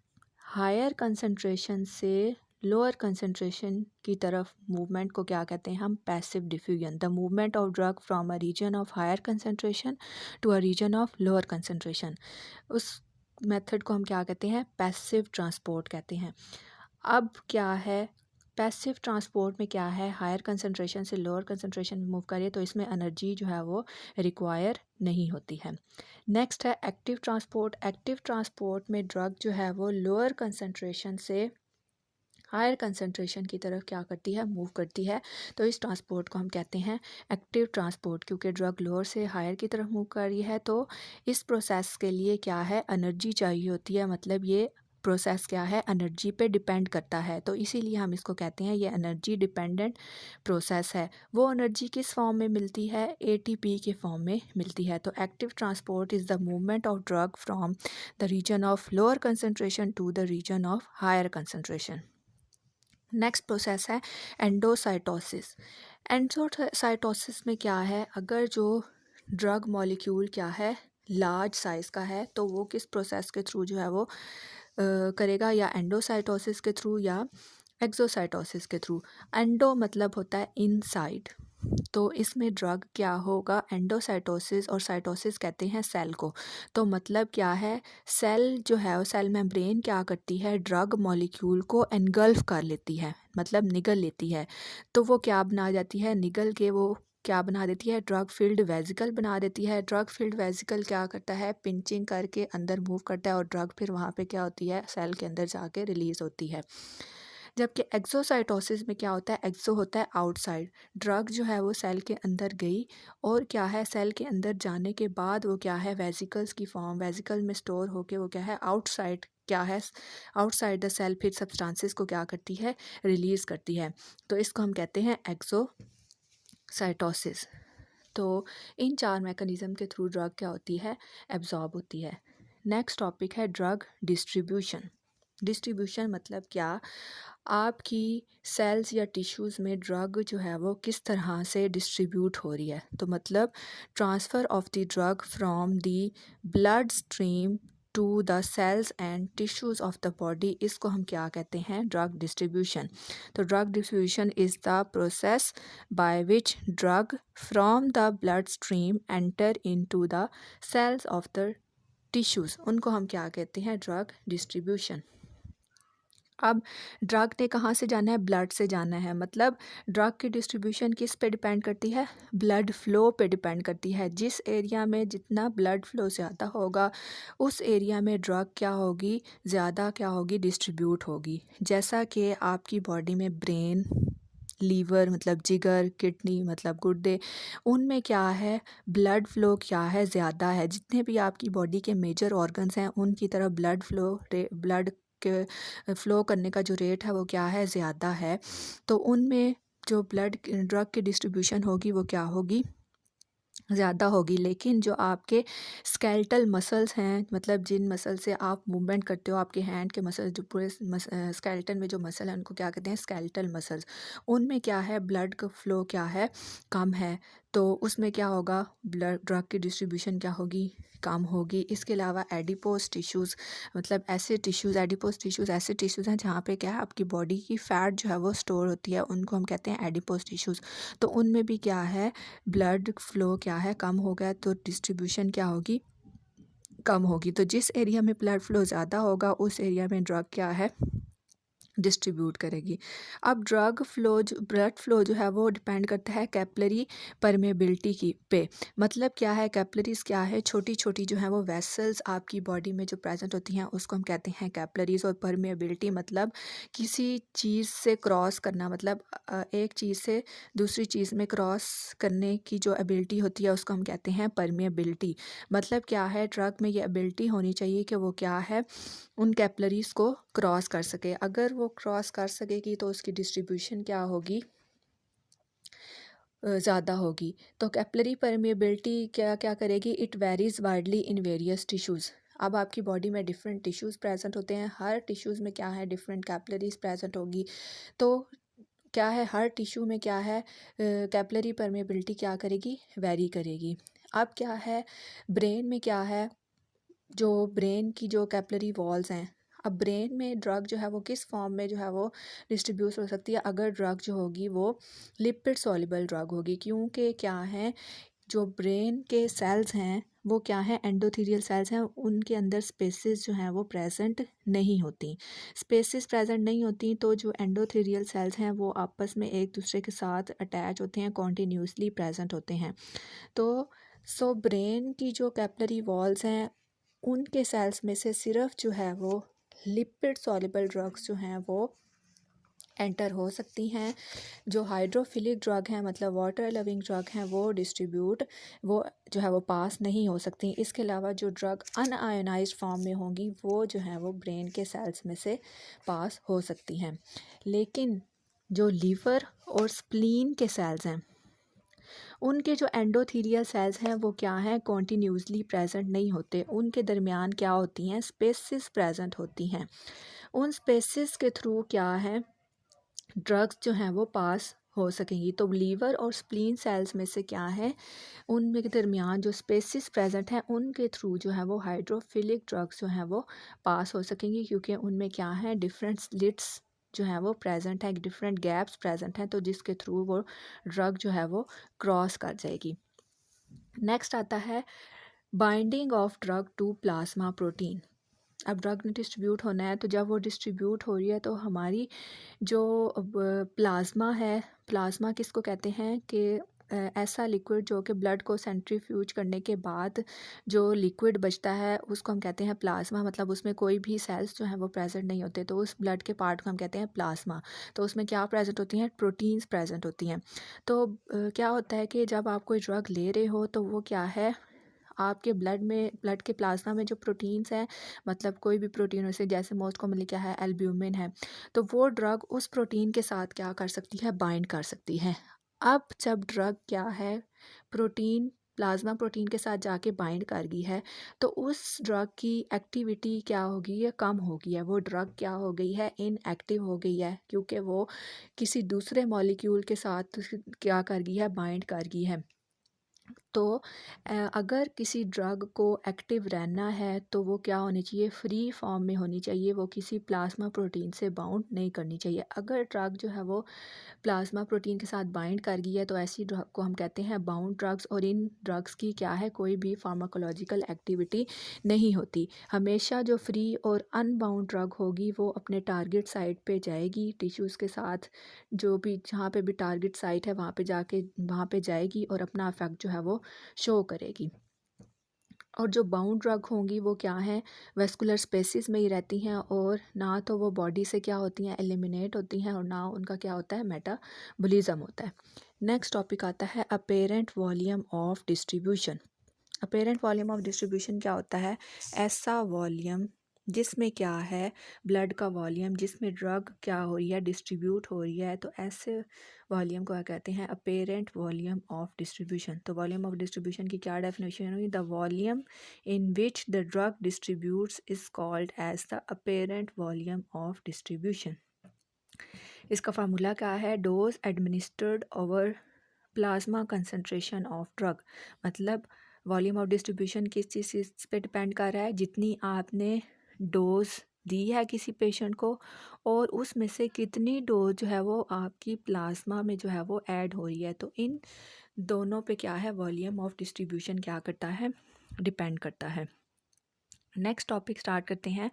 हायर कंसंट्रेशन से लोअर कंसंट्रेशन की तरफ मूवमेंट को क्या कहते हैं हम, passive diffusion. The movement of drug from a region of higher concentration to a region of lower concentration, उस मेथड को हम क्या कहते हैं, पैसिव ट्रांसपोर्ट कहते हैं। अब क्या है, पैसिव ट्रांसपोर्ट में क्या है, हायर कंसंट्रेशन से लोअर कंसंट्रेशन में मूव करिए तो इसमें एनर्जी जो है वो रिक्वायर नहीं होती है। नेक्स्ट है एक्टिव ट्रांसपोर्ट। एक्टिव ट्रांसपोर्ट में ड्रग जो है वो लोअर कंसंट्रेशन से हायर कंसंट्रेशन की तरफ क्या करती है, मूव करती है। तो इस ट्रांसपोर्ट को हम कहते हैं एक्टिव ट्रांसपोर्ट, क्योंकि ड्रग लोअर से हायर की तरफ मूव कर रही है तो इस प्रोसेस के लिए क्या है, एनर्जी चाहिए होती है। मतलब ये प्रोसेस क्या है, एनर्जी पे डिपेंड करता है, तो इसीलिए हम इसको कहते हैं ये एनर्जी डिपेंडेंट प्रोसेस है। वो एनर्जी किस फॉर्म में मिलती है, एटीपी के फॉर्म में मिलती है। तो active transport is the movement of drug from the region of lower concentration to the region of higher concentration. Next process है एंडोसाइटोसिस। एंडोसाइटोसिस में क्या है, अगर जो ड्रग मॉलिक्यूल क्या है, लार्ज साइज़ का है तो वो किस प्रोसेस के थ्रू जो है वो करेगा, या एंडोसाइटोसिस के थ्रू या एक्सोसाइटोसिस के थ्रू। एंडो मतलब होता है इनसाइड, तो इसमें ड्रग क्या होगा, एंडोसाइटोसिस, और साइटोसिस कहते हैं सेल को। तो मतलब क्या है, सेल जो है वो सेल मेम्ब्रेन क्या करती है, ड्रग मॉलिक्यूल को एनगल्फ कर लेती है, मतलब निगल लेती है। तो वो क्या बना जाती है, निगल के वो क्या बना देती है, ड्रग फील्ड वेजिकल बना देती है। ड्रग फील्ड वेजिकल क्या करता है, पिंचिंग करके अंदर मूव करता है और ड्रग फिर वहाँ पे क्या होती है, सेल के अंदर जाके रिलीज़ होती है। जबकि एक्सोसाइटोसिस में क्या होता है, एक्सो होता है आउटसाइड, ड्रग जो है वो सेल के अंदर गई और क्या है, सेल के अंदर जाने के बाद वो क्या है, वेजिकल्स की फॉर्म, वेजिकल में स्टोर होके वो क्या है, आउटसाइड क्या है, आउटसाइड द सेल फिर सब्सटेंसेस को क्या करती है, रिलीज़ करती है। तो इसको हम कहते हैं एक्सोसाइटोसिस। तो इन 4 मैकेनिज़्म के थ्रू ड्रग क्या होती है, एब्जॉर्ब होती है। नेक्स्ट टॉपिक है ड्रग डिस्ट्रीब्यूशन। डिस्ट्रीब्यूशन मतलब क्या, आपकी सेल्स या टिश्यूज़ में ड्रग जो है वो किस तरह से डिस्ट्रीब्यूट हो रही है। तो मतलब transfer of the drug from the blood stream to the cells and tissues of the body, इसको हम क्या कहते हैं, ड्रग डिस्ट्रीब्यूशन। तो drug distribution is the process by which drug from the blood stream enter into the cells of the tissues, उनको हम क्या कहते हैं, ड्रग डिस्ट्रीब्यूशन। अब ड्रग ने कहाँ से जाना है, ब्लड से जाना है। मतलब ड्रग की डिस्ट्रीब्यूशन किस पे डिपेंड करती है, ब्लड फ्लो पे डिपेंड करती है। जिस एरिया में जितना ब्लड फ्लो ज़्यादा होगा उस एरिया में ड्रग क्या होगी, ज़्यादा क्या होगी, डिस्ट्रीब्यूट होगी। जैसा कि आपकी बॉडी में ब्रेन, लीवर मतलब जिगर, किडनी मतलब गुर्दे, उनमें क्या है, ब्लड फ्लो क्या है, ज़्यादा है। जितने भी आपकी बॉडी के मेजर ऑर्गन्स हैं उनकी तरफ ब्लड ब्लड के फ़्लो करने का जो रेट है वो क्या है, ज़्यादा है। तो उनमें जो ब्लड ड्रग की डिस्ट्रीब्यूशन होगी वो क्या होगी, ज़्यादा होगी। लेकिन जो आपके स्केलेटल मसल्स हैं, मतलब जिन मसल से आप मूवमेंट करते हो, आपके हैंड के मसल्स, जो पूरे स्केलेटन में जो मसल हैं उनको क्या कहते हैं, स्केलेटल मसल्स, उनमें क्या है, ब्लड का फ्लो क्या है, कम है। तो उसमें क्या होगा, ब्लड ड्रग की डिस्ट्रीब्यूशन क्या होगी, कम होगी। इसके अलावा एडिपोज टिश्यूज़, मतलब ऐसे टिश्यूज़, एडिपोज टिश्यूज़ ऐसे टिश्यूज़ हैं जहाँ पे क्या है, आपकी बॉडी की फ़ैट जो है वो स्टोर होती है, उनको हम कहते हैं एडिपोज टिश्यूज़। तो उनमें भी क्या है, ब्लड फ्लो क्या है, कम हो गया, तो डिस्ट्रीब्यूशन क्या होगी, कम होगी। तो जिस एरिया में ब्लड फ्लो ज़्यादा होगा उस एरिया में ड्रग क्या है, डिस्ट्रीब्यूट करेगी। अब ब्लड फ्लो जो है वो डिपेंड करता है कैपिलरी परमेबिलिटी की पे। मतलब क्या है, कैपिलरीज क्या है, छोटी छोटी जो है वो वेसल्स आपकी बॉडी में जो प्रेजेंट होती हैं उसको हम कहते हैं कैपिलरीज। और परमेबिलिटी मतलब किसी चीज़ से क्रॉस करना, मतलब एक चीज़ से दूसरी चीज़ में क्रॉस करने की जो एबिलिटी होती है उसको हम कहते हैं परमेबिलिटी। मतलब क्या है, ड्रग में ये एबिलिटी होनी चाहिए कि वो क्या है, उन कैपिलरीज को क्रॉस कर सके। अगर वो क्रॉस कर सकेगी तो उसकी डिस्ट्रीब्यूशन क्या होगी, ज़्यादा होगी। तो कैपिलरी परमेबिलिटी क्या क्या करेगी, it varies widely in various tissues. अब आपकी बॉडी में डिफरेंट टिश्यूज़ प्रेजेंट होते हैं, हर टिश्यूज़ में क्या है, डिफरेंट कैपिलरीज प्रेजेंट होगी। तो क्या है, हर टिश्यू में क्या है, कैपिलरी परमेबिलिटी क्या करेगी, वेरी करेगी। अब क्या है, ब्रेन में क्या है, जो ब्रेन की जो कैपिलरी वॉल्स हैं, अब ब्रेन में ड्रग जो है वो किस फॉर्म में जो है वो डिस्ट्रीब्यूट हो सकती है, अगर ड्रग जो होगी वो लिपिड सॉल्युबल ड्रग होगी। क्योंकि क्या है, जो ब्रेन के सेल्स हैं वो क्या है, एंडोथेलियल सेल्स हैं, उनके अंदर स्पेसेस जो हैं वो प्रेजेंट नहीं होती। स्पेसेस प्रेजेंट नहीं होती तो जो एंडोथेलियल सेल्स हैं वो आपस में एक दूसरे के साथ अटैच होते हैं, कॉन्टीन्यूसली प्रेजेंट होते हैं। तो ब्रेन की जो कैपिलरी वॉल्स हैं उनके सेल्स में से सिर्फ जो है वो लिपिड सॉल्युबल ड्रग्स जो हैं वो एंटर हो सकती हैं। जो हाइड्रोफिलिक ड्रग हैं, मतलब वाटर लविंग ड्रग हैं, वो जो है वो पास नहीं हो सकती। इसके अलावा जो ड्रग अनआयोनाइज्ड फॉर्म में होंगी वो जो है वो ब्रेन के सेल्स में से पास हो सकती हैं। लेकिन जो लीवर और स्प्लीन के सेल्स हैं उनके जो एंडोथीलियल सेल्स हैं वो क्या हैं, कॉन्टीन्यूसली प्रेजेंट नहीं होते। उनके दरमियान क्या होती हैं, स्पेसिस प्रेजेंट होती हैं। उन स्पेसिस के थ्रू क्या है, ड्रग्स जो हैं वो पास हो सकेंगी। तो लीवर और स्प्लीन सेल्स में से क्या है, उनमें के दरमियान जो स्पेसिस प्रेजेंट हैं उनके थ्रू जो है वो हाइड्रोफिलिक ड्रग्स जो हैं वो पास हो सकेंगी। क्योंकि उनमें क्या है, डिफरेंट स्लिट्स जो है वो प्रेजेंट है, डिफरेंट गैप्स प्रेजेंट हैं, तो जिसके थ्रू वो ड्रग जो है वो क्रॉस कर जाएगी। नेक्स्ट आता है binding of drug to plasma protein. अब ड्रग ने डिस्ट्रीब्यूट होना है, तो जब वो डिस्ट्रीब्यूट हो रही है तो हमारी जो प्लाज्मा है, प्लाज्मा किसको कहते हैं कि ऐसा लिक्विड जो कि ब्लड को सेंट्रीफ्यूज करने के बाद जो लिक्विड बचता है उसको हम कहते हैं प्लाज्मा। मतलब उसमें कोई भी सेल्स जो हैं वो प्रेजेंट नहीं होते, तो उस ब्लड के पार्ट को हम कहते हैं प्लाज्मा। तो उसमें क्या प्रेजेंट होती हैं, प्रोटीन्स प्रेजेंट होती हैं। तो क्या होता है कि जब आप कोई ड्रग ले रहे हो तो वो क्या है, आपके ब्लड के प्लाज्मा में जो प्रोटीन्स हैं, मतलब कोई भी प्रोटीन हो से, जैसे मोस्ट कॉमनली क्या है, एल्ब्यूमिन है, तो वो ड्रग उस प्रोटीन के साथ क्या कर सकती है, बाइंड कर सकती है। अब जब ड्रग क्या है, प्रोटीन प्लाज्मा प्रोटीन के साथ जाके बाइंड कर गई है तो उस ड्रग की एक्टिविटी क्या होगी है, कम हो गई है। वो ड्रग क्या हो गई है, इनएक्टिव हो गई है, क्योंकि वो किसी दूसरे मॉलिक्यूल के साथ क्या कर गई है, बाइंड कर गई है। तो अगर किसी ड्रग को एक्टिव रहना है तो वो क्या होनी चाहिए, फ्री फॉर्म में होनी चाहिए, वो किसी प्लाज्मा प्रोटीन से बाउंड नहीं करनी चाहिए। अगर ड्रग जो है वो प्लाज्मा प्रोटीन के साथ बाइंड कर गई है तो ऐसी ड्रग को हम कहते हैं बाउंड ड्रग्स, और इन ड्रग्स की क्या है, कोई भी फार्माकोलॉजिकल एक्टिविटी नहीं होती। हमेशा जो फ्री और अनबाउंड ड्रग होगी वो अपने टारगेट साइट पे जाएगी, टिश्यूज़ के साथ जो भी जहाँ पे भी टारगेट साइट है वहाँ पे जाके वहाँ पे जाएगी और अपना इफेक्ट जो है वो शो करेगी। और जो बाउंड ड्रग होंगी वो क्या हैं, वेस्कुलर स्पेसिस में ही रहती हैं और ना तो वो बॉडी से क्या होती हैं, एलिमिनेट होती हैं, और ना उनका क्या होता है, मेटाबॉलिज्म होता है। नेक्स्ट टॉपिक आता है apparent volume of distribution. Apparent volume of distribution क्या होता है, ऐसा वॉल्यूम जिसमें क्या है, ब्लड का वॉल्यूम जिसमें ड्रग क्या हो रही है, डिस्ट्रीब्यूट हो रही है, तो ऐसे वॉल्यूम को क्या कहते हैं, अपेरेंट वॉल्यूम ऑफ डिस्ट्रीब्यूशन। तो वॉल्यूम ऑफ डिस्ट्रीब्यूशन की क्या डेफिनेशन हुई, the volume in which the drug distributes is called as the apparent volume of distribution. इसका फार्मूला क्या है, dose administered over plasma concentration of drug. मतलब volume of distribution किस चीज़ पे डिपेंड कर रहा है, जितनी आपने डोज दी है किसी पेशेंट को और उसमें से कितनी डोज जो है वो आपकी प्लाज्मा में जो है वो ऐड हो रही है। तो इन दोनों पे क्या है, वॉल्यूम ऑफ डिस्ट्रीब्यूशन क्या करता है, डिपेंड करता है। नेक्स्ट टॉपिक स्टार्ट करते हैं,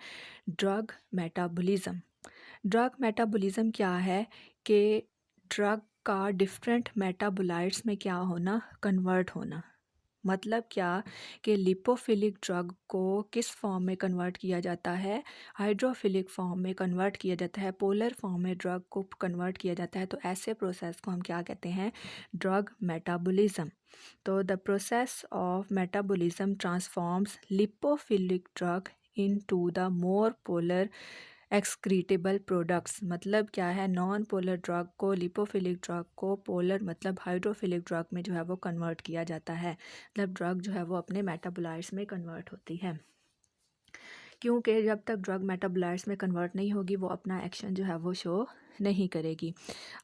ड्रग मेटाबॉलिज्म। ड्रग मेटाबॉलिज्म क्या है कि ड्रग का डिफरेंट मेटाबोलाइट्स में क्या होना, कन्वर्ट होना। मतलब क्या कि लिपोफिलिक ड्रग को किस फॉर्म में कन्वर्ट किया जाता है, हाइड्रोफिलिक फॉर्म में कन्वर्ट किया जाता है, पोलर फॉर्म में ड्रग को कन्वर्ट किया जाता है। तो ऐसे प्रोसेस को हम क्या कहते हैं, ड्रग मेटाबॉलिज्म। तो the process of metabolism transforms lipophilic drug into the more polar excretable products. मतलब क्या है, नॉन पोलर ड्रग को, लिपोफिलिक ड्रग को पोलर मतलब हाइड्रोफिलिक ड्रग में जो है वो कन्वर्ट किया जाता है। मतलब ड्रग जो है वो अपने मेटाबोलाइट्स में कन्वर्ट होती है, क्योंकि जब तक ड्रग मेटाबोलाइट्स में कन्वर्ट नहीं होगी वो अपना एक्शन जो है वो शो नहीं करेगी।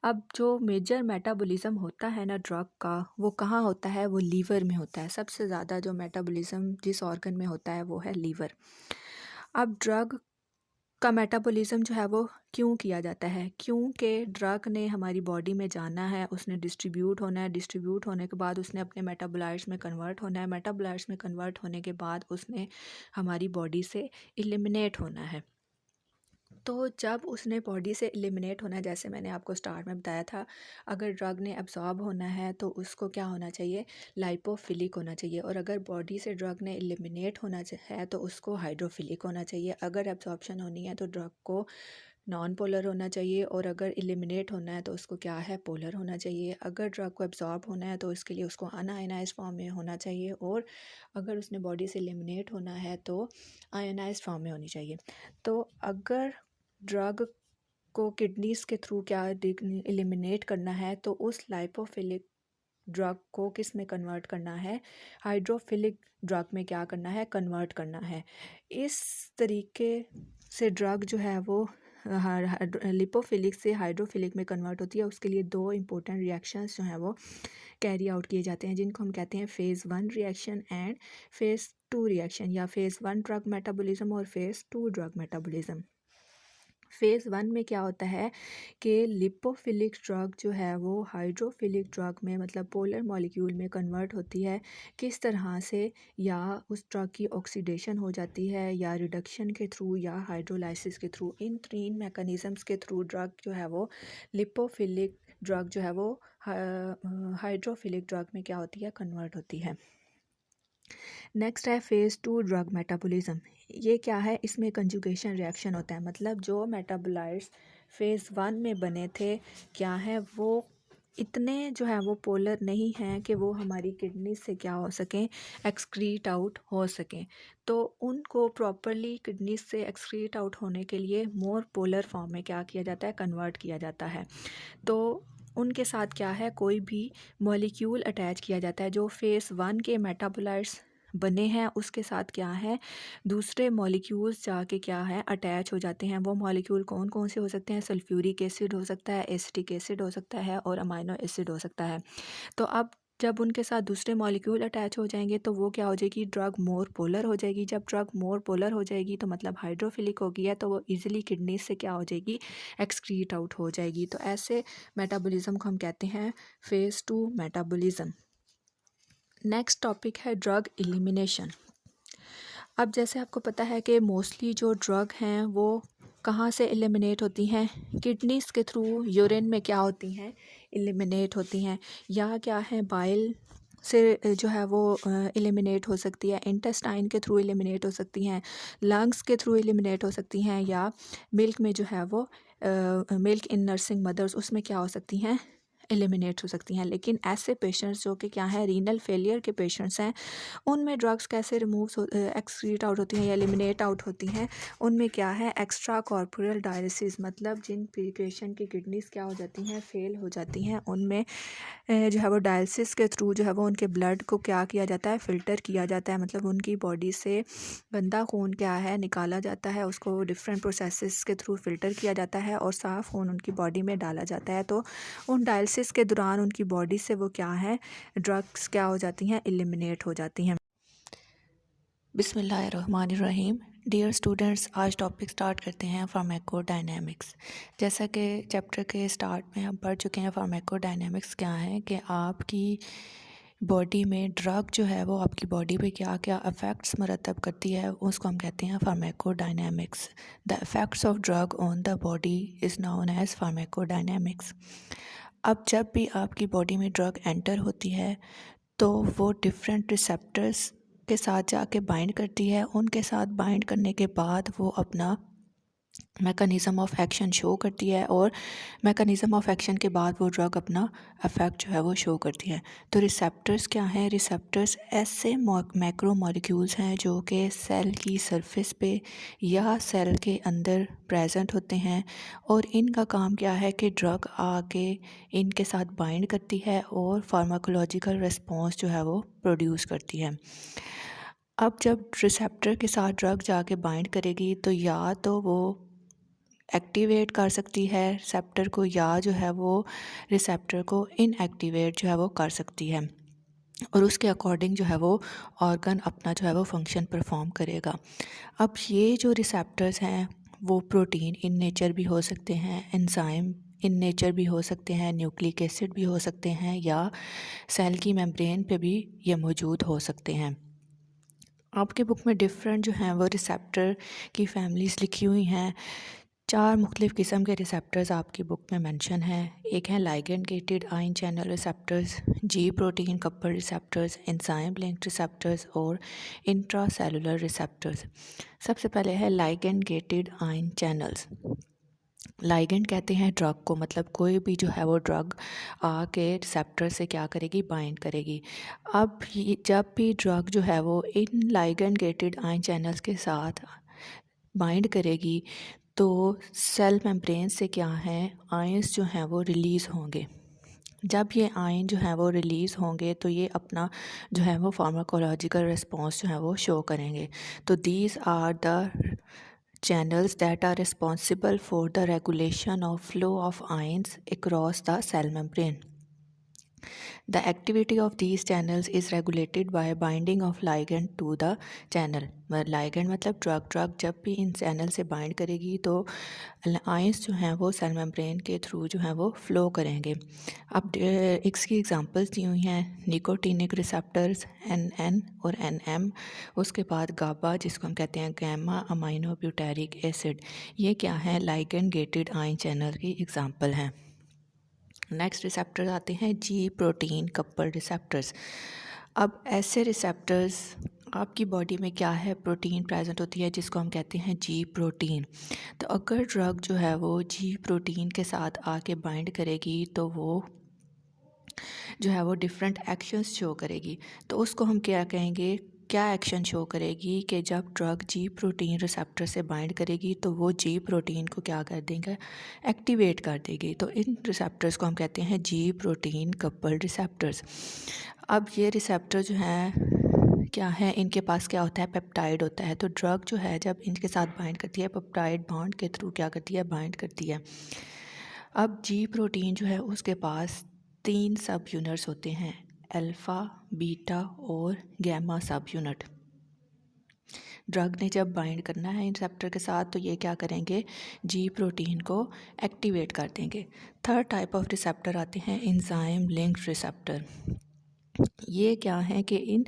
अब जो मेजर मेटाबॉलिज्म होता है ना ड्रग का, वो कहाँ होता है, वो लीवर में होता है। सबसे ज़्यादा जो मेटाबॉलिज्म जिस ऑर्गन में होता है वो है लीवर। अब ड्रग का मेटाबॉलिज्म जो है वो क्यों किया जाता है, क्योंकि ड्रग ने हमारी बॉडी में जाना है, उसने डिस्ट्रीब्यूट होना है, डिस्ट्रीब्यूट होने के बाद उसने अपने मेटाबोलाइट्स में कन्वर्ट होना है, मेटाबोलाइट्स में कन्वर्ट होने के बाद उसने हमारी बॉडी से एलिमिनेट होना है। तो जब उसने बॉडी से एलिमिनेट होना है, जैसे मैंने आपको स्टार्ट में बताया था, अगर ड्रग ने एब्जॉर्ब होना है तो उसको क्या होना चाहिए, लाइपोफिलिक होना चाहिए। और अगर बॉडी से ड्रग ने एलिमिनेट होना है तो उसको हाइड्रोफिलिक होना चाहिए। अगर एब्जॉर्प्शन होनी है तो ड्रग को नॉन पोलर होना चाहिए, और अगर एलिमिनेट होना है तो उसको क्या है, पोलर होना चाहिए। अगर ड्रग को एब्जॉर्ब होना है तो उसके लिए उसको अनआयनाइज्ड फॉर्म में होना चाहिए, और अगर उसने बॉडी से एलिमिनेट होना है तो आयनाइज्ड फॉर्म में होनी चाहिए। तो अगर ड्रग को किडनीज के थ्रू क्या एलिमिनेट करना है तो उस लाइपोफिलिक ड्रग को किस में कन्वर्ट करना है, हाइड्रोफिलिक ड्रग में क्या करना है, कन्वर्ट करना है। इस तरीके से ड्रग जो है वो लिपोफिलिक से हाइड्रोफिलिक में कन्वर्ट होती है। उसके लिए दो इम्पोर्टेंट रिएक्शंस जो हैं वो कैरी आउट किए जाते हैं, जिनको हम कहते हैं phase 1 reaction and phase 2 reaction, या फ़ेज़ 1 ड्रग मेटाबॉलिज्म और फ़ेज़ 2 ड्रग मेटाबॉलिज्म। फ़ेज़ 1 में क्या होता है कि लिपोफिलिक ड्रग जो है वो हाइड्रोफिलिक ड्रग में मतलब पोलर मॉलिक्यूल में कन्वर्ट होती है। किस तरह से, या उस ड्रग की ऑक्सीडेशन हो जाती है, या रिडक्शन के थ्रू, या हाइड्रोलाइसिस के थ्रू। इन तीन मैकेनिज़म्स के थ्रू ड्रग जो है वो लिपोफिलिक ड्रग जो है वो हाइड्रोफिलिक ड्रग में क्या होती है, कन्वर्ट होती है। नेक्स्ट है फ़ेज़ 2 ड्रग मेटाबॉलिज्म। ये क्या है, इसमें कंजुगेशन रिएक्शन होता है। मतलब जो मेटाबोलाइट्स फ़ेज़ 1 में बने थे क्या है, वो इतने जो है वो पोलर नहीं हैं कि वो हमारी किडनी से क्या हो सकें, एक्सक्रीट आउट हो सकें। तो उनको प्रॉपरली किडनी से एक्सक्रीट आउट होने के लिए मोर पोलर फॉर्म में क्या किया जाता है, कन्वर्ट किया जाता है। तो उनके साथ क्या है, कोई भी मॉलिक्यूल अटैच किया जाता है। जो फेज़ 1 के मेटाबोलाइट्स बने हैं उसके साथ क्या है, दूसरे मॉलिक्यूल्स जाके क्या है अटैच हो जाते हैं। वो मॉलिक्यूल कौन कौन से हो सकते हैं, सल्फ्यूरिक एसिड हो सकता है, एसिटिक एसिड हो सकता है और अमाइनो एसिड हो सकता है। तो अब जब उनके साथ दूसरे मॉलिक्यूल अटैच हो जाएंगे तो वो क्या हो जाएगी, ड्रग मोर पोलर हो जाएगी। जब ड्रग मोर पोलर हो जाएगी तो मतलब हाइड्रोफिलिक हो गई है, तो वो इजीली किडनी से क्या हो जाएगी, एक्सक्रीट आउट हो जाएगी। तो ऐसे मेटाबॉलिज्म को हम कहते हैं फेज़ 2 मेटाबॉलिज्म। नेक्स्ट टॉपिक है ड्रग एलिमिनेशन। अब जैसे आपको पता है कि मोस्टली जो ड्रग हैं वो कहाँ से एलिमिनेट होती हैं, किडनीज़ के थ्रू, यूरिन में क्या होती हैं, एलिमिनेट होती हैं, या क्या है बाइल से जो है वो एलिमिनेट हो सकती है, इंटेस्टाइन के थ्रू एलिमिनेट हो सकती हैं, लंग्स के थ्रू एलिमिनेट हो सकती हैं, या मिल्क में जो है वो मिल्क इन नर्सिंग मदर्स उसमें क्या हो सकती हैं, एलिमिनेट हो सकती हैं। लेकिन ऐसे पेशेंट्स जो कि क्या है रीनल फेलियर के पेशेंट्स हैं, उनमें ड्रग्स कैसे एक्सक्रीट आउट होती हैं या एलिमिनेट आउट होती हैं, उनमें क्या है एक्स्ट्रा कॉर्पोरल डायलिसिस, मतलब जिन पेशेंट की किडनीज़ क्या हो जाती हैं, फेल हो जाती हैं, उनमें जो है वो डायलिसिस के थ्रू जो है वो उनके ब्लड को क्या किया जाता है, फ़िल्टर किया जाता है। मतलब उनकी बॉडी से गंदा खून क्या है निकाला जाता है, उसको डिफरेंट प्रोसेसेस के थ्रू फ़िल्टर किया जाता है और साफ़ खून उनकी बॉडी में डाला जाता है। तो उन डायलिसिस के दौरान उनकी बॉडी से वो क्या है, ड्रग्स क्या हो जाती हैं, एलिमिनेट हो जाती हैं। बिस्मिल्लाहिर्रहमानिर्रहीम। डियर स्टूडेंट्स, आज टॉपिक स्टार्ट करते हैं फार्माकोडायनेमिक्स। जैसा कि चैप्टर के स्टार्ट में हम पढ़ चुके हैं, फार्माकोडायनेमिक्स क्या है कि आपकी बॉडी में ड्रग जो है वो आपकी बॉडी पे क्या क्या अफेक्ट्स मरतब करती है, उसको हम कहते हैं pharmacodynamics. The effects of drug on the body is known as pharmacodynamics. अब जब भी आपकी बॉडी में ड्रग एंटर होती है तो वो डिफरेंट रिसेप्टर्स के साथ जाके बाइंड करती है। उनके साथ बाइंड करने के बाद वो अपना मैकेनिज़्म ऑफ एक्शन शो करती है और मैकेनिज़्म ऑफ एक्शन के बाद वो ड्रग अपना इफ़ेक्ट जो है वो शो करती है। तो रिसेप्टर्स क्या हैं, रिसेप्टर्स ऐसे मैक्रो मॉलिक्यूल्स हैं जो कि सेल की सरफेस पे या सेल के अंदर प्रेजेंट होते हैं और इनका काम क्या है कि ड्रग आके इनके साथ बाइंड करती है और फार्माकोलॉजिकल रिस्पॉन्स जो है वो प्रोड्यूस करती है। अब जब रिसेप्टर के साथ ड्रग जाके बाइंड करेगी तो या तो वो एक्टिवेट कर सकती है रिसेप्टर को, या जो है वो रिसेप्टर को इनएक्टिवेट जो है वो कर सकती है और उसके अकॉर्डिंग जो है वो ऑर्गन अपना जो है वो फंक्शन परफॉर्म करेगा। अब ये जो रिसेप्टर्स हैं वो प्रोटीन इन नेचर भी हो सकते हैं, एंजाइम इन नेचर भी हो सकते हैं, न्यूक्लिक एसिड भी हो सकते हैं, या सेल की मेम्ब्रेन पे भी ये मौजूद हो सकते हैं। आपके बुक में डिफरेंट जो हैं वो रिसेप्टर की फैमिलीज़ लिखी हुई हैं। 4 मुख्तलिफ़ किस्म के रिसेप्टर्स आपकी बुक में मेंशन हैं। एक है ligand gated ion channel receptors, जी protein couple receptors, enzyme linked receptors और इंट्रासेलुलर रिसेप्टर्स। सबसे पहले है ligand gated ion channels. Ligand कहते हैं ड्रग को, मतलब कोई भी जो है वो ड्रग आके रिसेप्टर से क्या करेगी, बाइंड करेगी। अब जब भी ड्रग जो है वो इन लाइगेंड गेटेड आयन चैनल्स के साथ बाइंड करेगी तो सेल मेम्ब्रेन से क्या है, आयंस जो हैं वो रिलीज़ होंगे। जब ये आयन जो है वो रिलीज़ होंगे तो ये अपना जो है वो फार्माकोलॉजिकल रिस्पॉन्स जो है वो शो करेंगे। तो these are the channels that are responsible for the regulation of flow of ions across the cell membrane. The activity of these channels is regulated by binding of ligand to the channel. ligand मतलब drug जब भी इन channel से bind करेगी तो ions जो हैं वो cell membrane के थ्रू जो हैं वो फ्लो करेंगे। अब इसकी एग्जांपल्स दी हुई हैं निकोटिनिक रिसेप्टर्स NN और NM, उसके बाद गाबा जिसको हम कहते हैं गैमा अमाइनो ब्यूटेरिक एसिड। ये क्या है, लाइगेंड गेटेड आयन चैनल की एग्जांपल हैं। नेक्स्ट रिसेप्टर्स आते हैं जी प्रोटीन कपल रिसेप्टर्स। अब ऐसे रिसेप्टर्स आपकी बॉडी में क्या है, प्रोटीन प्रेजेंट होती है जिसको हम कहते हैं जी प्रोटीन। तो अगर ड्रग जो है वो जी प्रोटीन के साथ आके बाइंड करेगी तो वो जो है वो डिफरेंट एक्शंस शो करेगी। तो उसको हम क्या कहेंगे, क्या एक्शन शो करेगी कि जब ड्रग जी प्रोटीन रिसेप्टर से बाइंड करेगी तो वो जी प्रोटीन को क्या कर देंगे, एक्टिवेट कर देगी। तो इन रिसेप्टर्स को हम कहते हैं जी प्रोटीन कपल्ड रिसेप्टर्स। अब ये रिसेप्टर जो हैं क्या है, इनके पास क्या होता है, पेप्टाइड होता है। तो ड्रग जो है जब इनके साथ बाइंड करती है, पेप्टाइड बॉन्ड के थ्रू क्या करती है, बाइंड करती है। अब जी प्रोटीन जो है उसके पास 3 सब यूनिट्स होते हैं, अल्फ़ा, बीटा और गैमा सब यूनिट। ड्रग ने जब बाइंड करना है इन रिसेप्टर के साथ तो ये क्या करेंगे, जी प्रोटीन को एक्टिवेट कर देंगे। थर्ड टाइप ऑफ रिसेप्टर आते हैं एंजाइम लिंक्ड रिसेप्टर। ये क्या है कि इन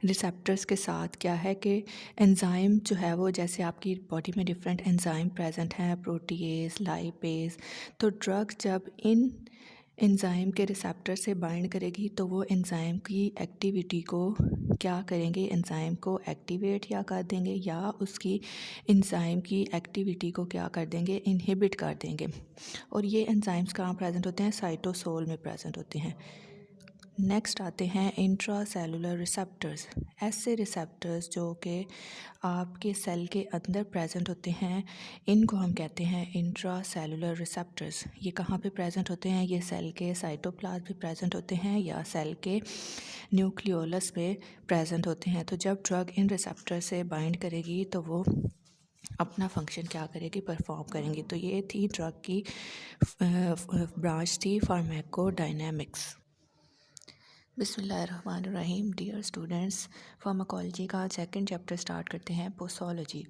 रिसेप्टर्स के साथ क्या है कि एंजाइम जो है वो, जैसे आपकी बॉडी में डिफरेंट एंजाइम प्रेजेंट हैं, प्रोटीएज, लाइपेज। तो ड्रग जब इन एंजाइम के रिसेप्टर से बाइंड करेगी तो वो एंजाइम की एक्टिविटी को क्या करेंगे, एंजाइम को एक्टिवेट या कर देंगे या उसकी एंजाइम की एक्टिविटी को क्या कर देंगे, इनहिबिट कर देंगे। और ये एंजाइम्स कहाँ प्रेजेंट होते हैं, साइटोसोल में प्रेजेंट होते हैं। नेक्स्ट आते हैं इंट्रा सेलुलर रिसेप्टर्स। ऐसे रिसेप्टर्स जो कि आपके सेल के अंदर प्रेजेंट होते हैं, इनको हम कहते हैं इंट्रा सेलुलर रिसेप्टर्स। ये कहाँ पे प्रेजेंट होते हैं, ये सेल के साइटोप्लाज्म पे प्रेजेंट होते हैं या सेल के न्यूक्लियोलस पे प्रेजेंट होते हैं। तो जब ड्रग इन रिसेप्टर से बाइंड करेगी तो वो अपना फंक्शन क्या करेगी, परफॉर्म करेंगी। तो ये थी ड्रग की ब्रांच थी फार्माकोडायनेमिक्स। बिस्मिल्लाहिर्रहमानिर्रहीम। डियर स्टूडेंट्स, फार्माकोलॉजी का सेकंड चैप्टर स्टार्ट करते हैं, पोसोलॉजी।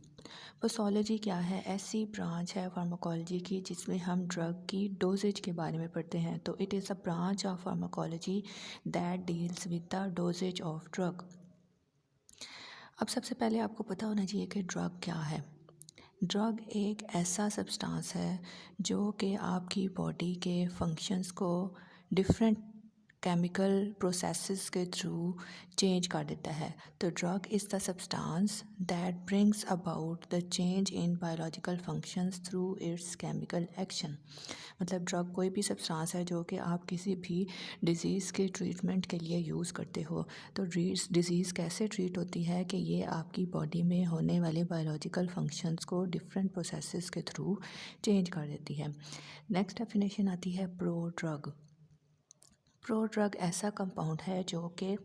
पोसोलॉजी क्या है, ऐसी ब्रांच है फार्माकोलॉजी की जिसमें हम ड्रग की डोजेज के बारे में पढ़ते हैं। तो it is a branch of pharmacology that deals with the dosages of drug. अब सबसे पहले आपको पता होना चाहिए कि ड्रग क्या है। ड्रग एक ऐसा सब्सटेंस है जो कि आपकी बॉडी के फंक्शंस को डिफरेंट केमिकल प्रोसेसेस के थ्रू चेंज कर देता है। तो drug is the substance that brings about the change in biological functions through it's chemical action. मतलब ड्रग कोई भी सब्सटेंस है जो कि आप किसी भी डिज़ीज़ के ट्रीटमेंट के लिए यूज़ करते हो। तो डिज़ीज़ कैसे ट्रीट होती है कि ये आपकी बॉडी में होने वाले बायोलॉजिकल फंक्शंस को डिफरेंट प्रोसेसेस के थ्रू चेंज कर देती है। नेक्स्ट डेफिनेशन आती है प्रो ड्रग। प्रो ड्रग ऐसा कंपाउंड है जो कि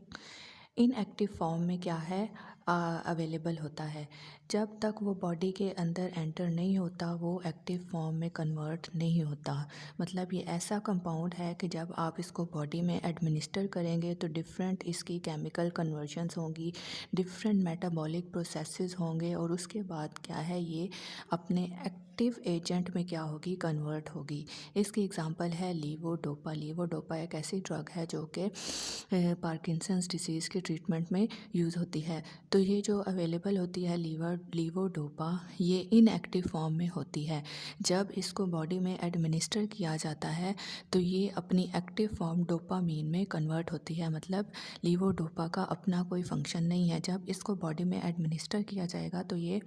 इनएक्टिव फॉर्म में क्या है, अवेलेबल होता है। जब तक वो बॉडी के अंदर एंटर नहीं होता वो एक्टिव फॉर्म में कन्वर्ट नहीं होता। मतलब ये ऐसा कंपाउंड है कि जब आप इसको बॉडी में एडमिनिस्टर करेंगे तो डिफरेंट इसकी केमिकल कन्वर्जन्स होंगी, डिफरेंट मेटाबॉलिक प्रोसेसेस होंगे और उसके बाद क्या है, ये अपने एक्टिव एजेंट में क्या होगी, कन्वर्ट होगी। इसकी एग्जांपल है लीवोडोपा। लीवोडोपा एक ऐसी ड्रग है जो कि पार्किंसंस डिसीज़ के ट्रीटमेंट में यूज़ होती है। तो ये जो अवेलेबल होती है लीवोडोपा, ये इनएक्टिव फॉर्म में होती है। जब इसको बॉडी में एडमिनिस्टर किया जाता है तो ये अपनी एक्टिव फॉर्म डोपामीन में कन्वर्ट होती है। मतलब लीवोडोपा का अपना कोई फंक्शन नहीं है। जब इसको बॉडी में एडमिनिस्टर किया जाएगा तो ये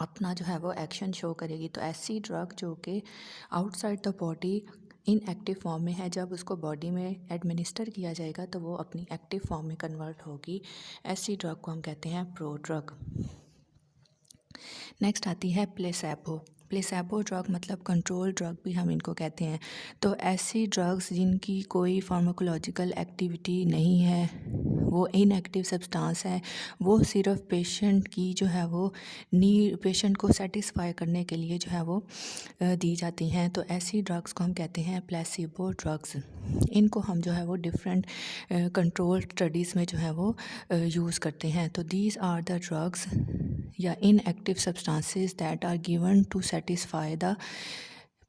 अपना जो है वो एक्शन शो करेगी। तो ऐसी ड्रग जो कि outside the body inactive form में है, जब उसको बॉडी में एडमिनिस्टर किया जाएगा तो वो अपनी एक्टिव फॉर्म में कन्वर्ट होगी। ऐसी ड्रग को हम कहते हैं प्रो ड्रग। नेक्स्ट आती है प्लेसेबो। प्लेसेबो ड्रग मतलब कंट्रोल ड्रग भी हम इनको कहते हैं। तो ऐसी ड्रग्स जिनकी कोई फार्माकोलॉजिकल एक्टिविटी नहीं है, वो इनएक्टिव सब्सटेंस है, वो सिर्फ पेशेंट की जो है वो नीड, पेशेंट को सेटिस्फाई करने के लिए जो है वो दी जाती हैं। तो ऐसी ड्रग्स को हम कहते हैं प्लेसिबो ड्रग्स। इनको हम जो है वो डिफरेंट कंट्रोल स्टडीज़ में जो है वो यूज़ करते हैं। तो दीज आर द ड्रग्स या inactive substances that are given to satisfy the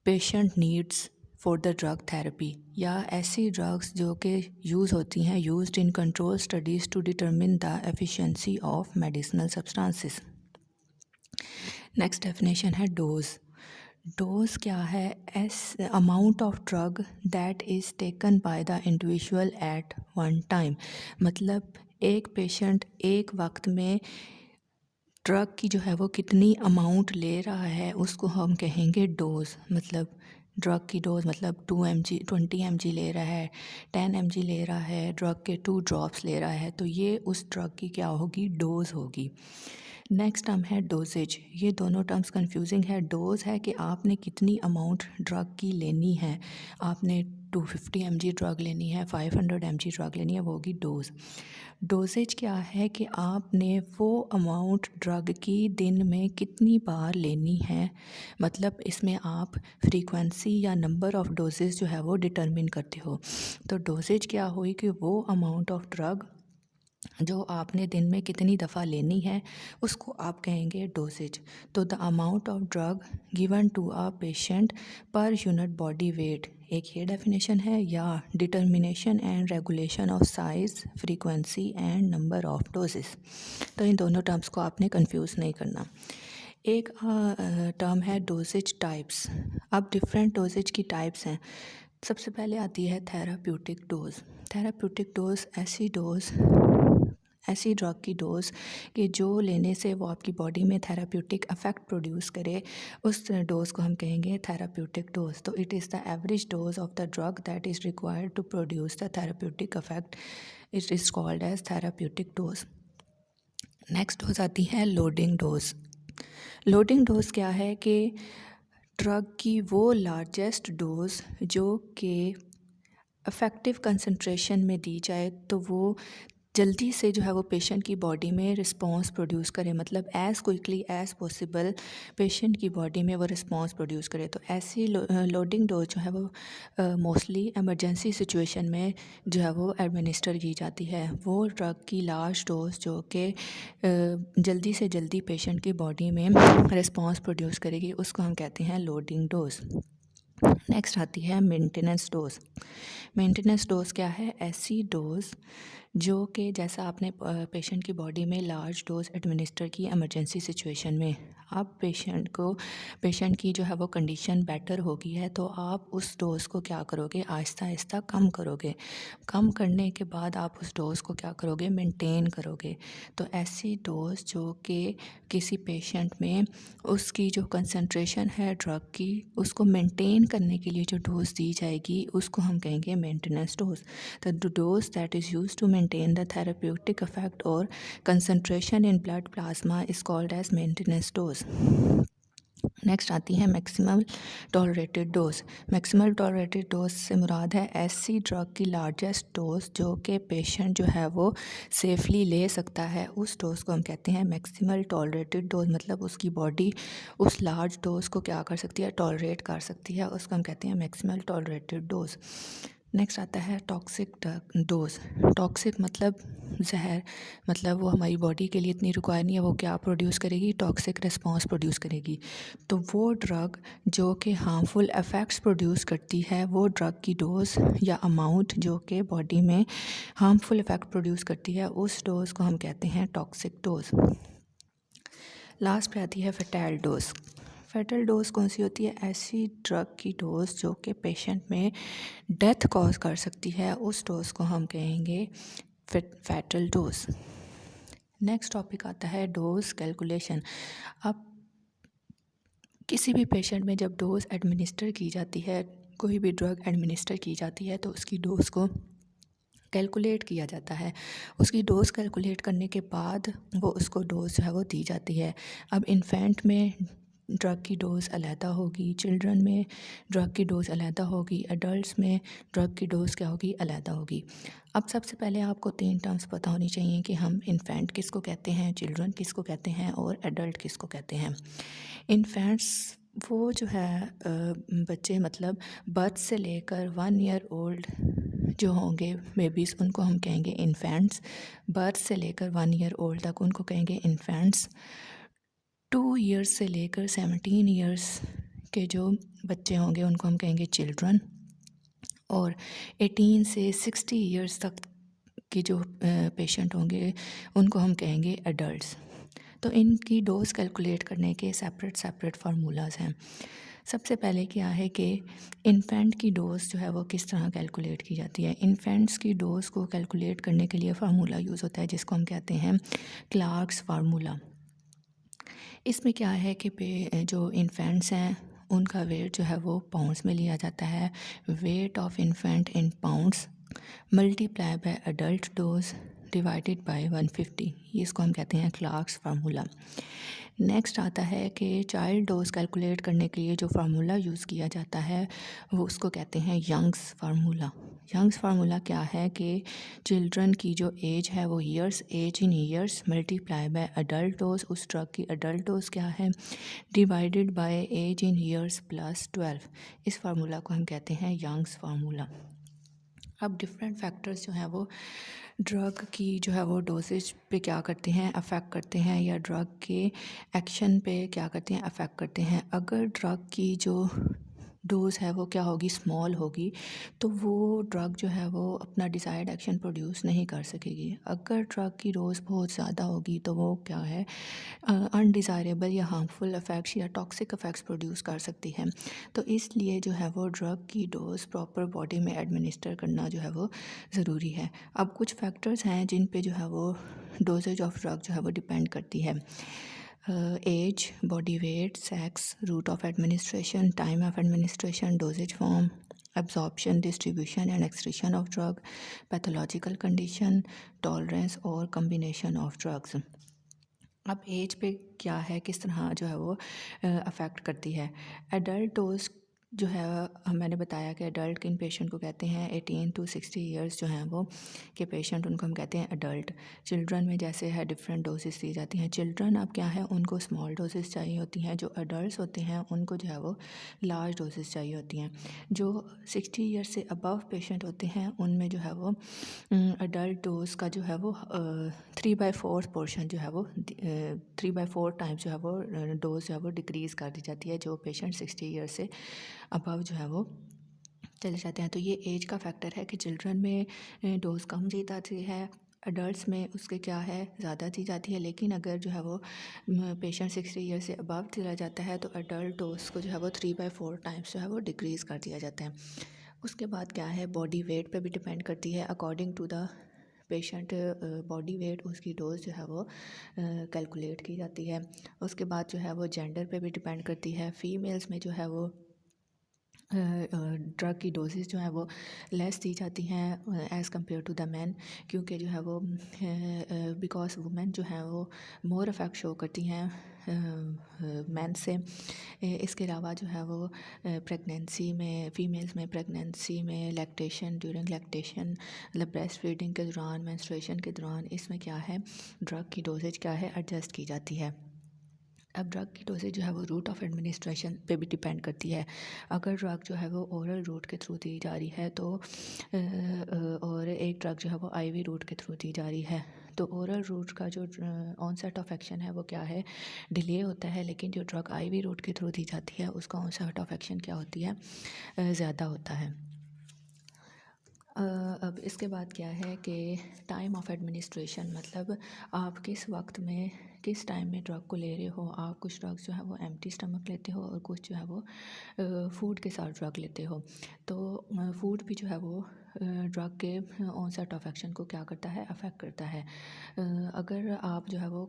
patient needs for the drug therapy. या ऐसी ड्रग्स जो कि यूज़ होती हैं, used in control studies to determine the efficiency of medicinal substances. Next definition है dose. Dose क्या है, amount of drug that is taken by the individual at one time. मतलब एक पेशेंट एक वक्त में ड्रग की जो है वो कितनी अमाउंट ले रहा है उसको हम कहेंगे डोज। मतलब ड्रग की डोज मतलब 2 mg 20 mg ले रहा है, 10 mg ले रहा है, ड्रग के 2 ड्रॉप्स ले रहा है, तो ये उस ड्रग की क्या होगी, डोज होगी। नेक्स्ट टर्म है डोजेज। ये दोनों टर्म्स कंफ्यूजिंग है। डोज है कि आपने कितनी अमाउंट ड्रग की लेनी है, आपने 250 mg ड्रग लेनी है, 500 mg ड्रग लेनी है, वो होगी डोज। डोजेज क्या है कि आपने वो अमाउंट ड्रग की दिन में कितनी बार लेनी है, मतलब इसमें आप फ्रीक्वेंसी या नंबर ऑफ़ डोजेज जो है वो डिटरमिन करते हो। तो डोजेज क्या हुई कि वो अमाउंट ऑफ ड्रग जो आपने दिन में कितनी दफ़ा लेनी है उसको आप कहेंगे डोजेज। तो the amount of drug given to a patient per unit body weight, एक ये डेफिनेशन है, या determination and regulation of size, frequency and number of doses. तो इन दोनों टर्म्स को आपने कंफ्यूज नहीं करना। एक टर्म है डोजेज टाइप्स। अब डिफरेंट डोजेज की टाइप्स हैं। सबसे पहले आती है थेराप्यूटिक डोज। थेराप्यूटिक डोज ऐसी ड्रग की डोज कि जो लेने से वो आपकी बॉडी में थेराप्यूटिक इफेक्ट प्रोड्यूस करे, उस डोज को हम कहेंगे थेराप्यूटिक डोज। तो it is the average dose of the drug that is required to produce the therapeutic effect, it is called as therapeutic dose. Next dose आती है loading dose. Loading dose क्या है कि drug की वो largest dose जो कि effective concentration में दी जाए तो वो जल्दी से जो है वो पेशेंट की बॉडी में रिस्पॉन्स प्रोड्यूस करे, मतलब as quickly as possible patient की बॉडी में वो रिस्पॉन्स प्रोड्यूस करे। तो ऐसी लोडिंग डोज जो है वो मोस्टली इमरजेंसी सिचुएशन में जो है वो एडमिनिस्टर की जाती है। वो ड्रग की लार्ज डोज जो कि जल्दी से जल्दी पेशेंट की बॉडी में रिस्पॉन्स प्रोड्यूस करेगी, उसको हम कहते हैं लोडिंग डोज। नेक्स्ट आती है मेंटेनेंस डोज। मेंटेनेंस डोज क्या है, ऐसी डोज जो कि जैसा आपने पेशेंट की बॉडी में लार्ज डोज एडमिनिस्टर की इमरजेंसी सिचुएशन में, अब पेशेंट की जो है वो कंडीशन बेटर होगी है, तो आप उस डोज़ को क्या करोगे, आहिस्ता आहिस्ता कम करोगे। कम करने के बाद आप उस डोज़ को क्या करोगे, मेंटेन करोगे। तो ऐसी डोज़ जो कि किसी पेशेंट में उसकी जो कंसंट्रेशन है ड्रग की, उसको मेंटेन करने के लिए जो डोज़ दी जाएगी उसको हम कहेंगे maintenance dose. The dose that is used to maintain the therapeutic effect or concentration in blood plasma is called as maintenance dose. Next आती है maximum tolerated dose. Maximum tolerated dose से मुराद है ऐसी ड्रग की लार्जेस्ट डोज जो कि patient जो है वो सेफली ले सकता है, उस डोज को हम कहते हैं मैक्सिमल टॉलरेटेड डोज। मतलब उसकी बॉडी उस लार्ज डोज को क्या कर सकती है, टॉलरेट कर सकती है, उसको हम कहते हैं मैक्सिमल टॉलरेटेड डोज। नेक्स्ट आता है टॉक्सिक डोज। टॉक्सिक मतलब जहर, मतलब वो हमारी बॉडी के लिए इतनी रिक्वायर नहीं है, वो क्या प्रोड्यूस करेगी, टॉक्सिक रिस्पॉन्स प्रोड्यूस करेगी। तो वो ड्रग जो कि हार्मफुल इफ़ेक्ट्स प्रोड्यूस करती है, वो ड्रग की डोज या अमाउंट जो कि बॉडी में हार्मफुल इफ़ेक्ट प्रोड्यूस करती है, उस डोज को हम कहते हैं टॉक्सिक डोज। लास्ट पे आती है फैटल डोज। फैटल डोज कौन सी होती है, ऐसी ड्रग की डोज जो कि पेशेंट में डेथ कॉज कर सकती है, उस डोज को हम कहेंगे फैटल डोज। नेक्स्ट टॉपिक आता है डोज कैलकुलेशन। अब किसी भी पेशेंट में जब डोज एडमिनिस्टर की जाती है, कोई भी ड्रग एडमिनिस्टर की जाती है, तो उसकी डोज को कैलकुलेट किया जाता है। उसकी डोज़ कैलकुलेट करने के बाद वो उसको डोज़ जो है वो दी जाती है। अब इन्फेंट में ड्रग की डोज़ अलहदा होगी, चिल्ड्रन में ड्रग की डोज़ अलहदा होगी, एडल्ट्स में ड्रग की डोज़ क्या होगी, अलहदा होगी। अब सबसे पहले आपको 3 टर्म्स पता होनी चाहिए कि हम इन्फेंट किसको कहते हैं, चिल्ड्रन किसको कहते हैं और एडल्ट किसको कहते हैं। इन्फेंट्स वो जो है बच्चे, मतलब बर्थ से लेकर 1 ईयर ओल्ड जो होंगे बेबीज़, उनको हम कहेंगे इन्फेंट्स। बर्थ से लेकर 1 ईयर ओल्ड तक उनको कहेंगे इन्फेंट्स। 2 ईयर्स से लेकर 17 ईयर्स के जो बच्चे होंगे उनको हम कहेंगे चिल्ड्रन। और 18 से 60 ईयर्स तक के जो पेशेंट होंगे उनको हम कहेंगे एडल्ट्स। तो इनकी डोज़ कैलकुलेट करने के सेपरेट फार्मूलाज हैं। सबसे पहले क्या है कि इन्फेंट की डोज़ जो है वो किस तरह कैलकुलेट की जाती है। इन्फेंट्स की डोज़ को कैलकुलेट करने के लिए फार्मूला यूज़ होता है जिसको हम कहते हैं क्लार्क्स फार्मूला। इसमें क्या है कि जो इन्फेंट्स हैं उनका वेट जो है वो पाउंड्स में लिया जाता है। Weight of infant in pounds multiply by adult dose divided by 150, इसको हम कहते हैं क्लार्क्स फार्मूला। नेक्स्ट आता है कि चाइल्ड डोज कैलकुलेट करने के लिए जो फार्मूला यूज़ किया जाता है वो उसको कहते हैं यंग्स फार्मूला। यंग्स फार्मूला क्या है कि चिल्ड्रन की जो एज है वो years, age in years multiply by adult dose, उस ड्रग की एडल्ट डोज क्या है, divided by age in years plus 12। इस फार्मूला को हम कहते हैं यंग्स फार्मूला। अब डिफरेंट फैक्टर्स जो हैं वो ड्रग की जो है वो डोसेज पे क्या करते हैं, अफेक्ट करते हैं, या ड्रग के एक्शन पे क्या करते हैं, अफेक्ट करते हैं। अगर ड्रग की जो डोज़ है वो क्या होगी, स्मॉल होगी, तो वो ड्रग जो है वो अपना डिज़ायर्ड एक्शन प्रोड्यूस नहीं कर सकेगी। अगर ड्रग की डोज़ बहुत ज़्यादा होगी तो वो क्या है, अनडिज़ायरेबल या हार्मफुल इफ़ेक्ट्स या टॉक्सिक इफ़ेक्ट्स प्रोड्यूस कर सकती है। तो इसलिए जो है वो ड्रग की डोज़ प्रॉपर बॉडी में एडमिनिस्टर करना जो है वो ज़रूरी है। अब कुछ फैक्टर्स हैं जिन पे जो है वो डोजेज ऑफ ड्रग जो है वो डिपेंड करती है। Age, body weight, sex, route of administration, time of administration, dosages form, absorption, distribution and excretion of drug, pathological condition, tolerance और combination of drugs। अब एज पे क्या है, किस तरह जो है वो अफेक्ट करती है। एडल्ट डोज जो है मैंने बताया कि एडल्ट किन पेशेंट को कहते हैं, 18 to 60 ईयर्स जो हैं वो के पेशेंट, उनको हम कहते हैं एडल्ट। चिल्ड्रन में जैसे है डिफरेंट डोजेस दी जाती हैं। चिल्ड्रन अब क्या है, उनको स्मॉल डोजेस चाहिए होती हैं। जो एडल्ट होते हैं उनको जो है वो लार्ज डोजेस चाहिए होती हैं। जो 60 ईयर्स से अबव पेशेंट होते हैं उनमें जो है वो एडल्ट डोज का जो है वो 3/4 पोर्शन जो है वो 3/4 टाइम्स जो है वो डोज जो है वो डिक्रीज़ कर दी जाती है, जो पेशेंट 60 ईयर से अबव जो है वो चले जाते हैं। तो ये एज का फैक्टर है कि चिल्ड्रन में डोज़ कम दी जाती है, एडल्ट्स में उसके क्या है, ज़्यादा दी जाती है। लेकिन अगर जो है वो पेशेंट 60 ईयर से अबव चला जाता है तो एडल्ट डोज को जो है वो 3/4 टाइम्स जो है वो डिक्रीज़ कर दिया जाता है। उसके बाद क्या है, बॉडी वेट पे भी डिपेंड करती है। According to the patient body weight उसकी डोज जो है वो कैलकुलेट की जाती है। उसके बाद जो है वो जेंडर पे भी डिपेंड करती है। फ़ीमेल्स में जो है वो ड्रग की डोजेस जो हैं वो लेस दी जाती हैं as compare to the man, क्योंकि जो है वो बिकॉज वुमेन जो हैं वो मोर इफ़ेक्ट शो करती हैं मैन से। इसके अलावा जो है वो प्रेगनेंसी में, फ़ीमेल्स में प्रेगनेंसी में, लैक्टेशन, ड्यूरिंग लैक्टेशन, मतलब ब्रेस्ट फीडिंग के दौरान, मेंस्ट्रुएशन के दौरान, इसमें क्या है, ड्रग की डोजेज क्या है, एडजस्ट की जाती है। अब ड्रग की डोजेज जो है वो रूट ऑफ एडमिनिस्ट्रेशन पे भी डिपेंड करती है। अगर ड्रग जो है वो ओरल रूट के थ्रू दी जा रही है तो और एक ड्रग जो है वो आईवी रूट के थ्रू दी जा रही है, तो ओरल रूट का जो ऑनसेट ऑफ एक्शन है वो क्या है, डिले होता है। लेकिन जो ड्रग आईवी रूट के थ्रू दी जाती है उसका ऑनसेट ऑफ एक्शन क्या होती है, ज़्यादा होता है। अब इसके बाद क्या है कि टाइम ऑफ एडमिनिस्ट्रेशन, मतलब आप किस वक्त में, किस टाइम में ड्रग को ले रहे हो। आप कुछ ड्रग जो है वो एम्प्टी स्टमक लेते हो और कुछ जो है वो फूड के साथ ड्रग लेते हो। तो फूड भी जो है वो ड्रग के ऑनसेट ऑफ एक्शन को क्या करता है, अफेक्ट करता है। अगर आप जो है वो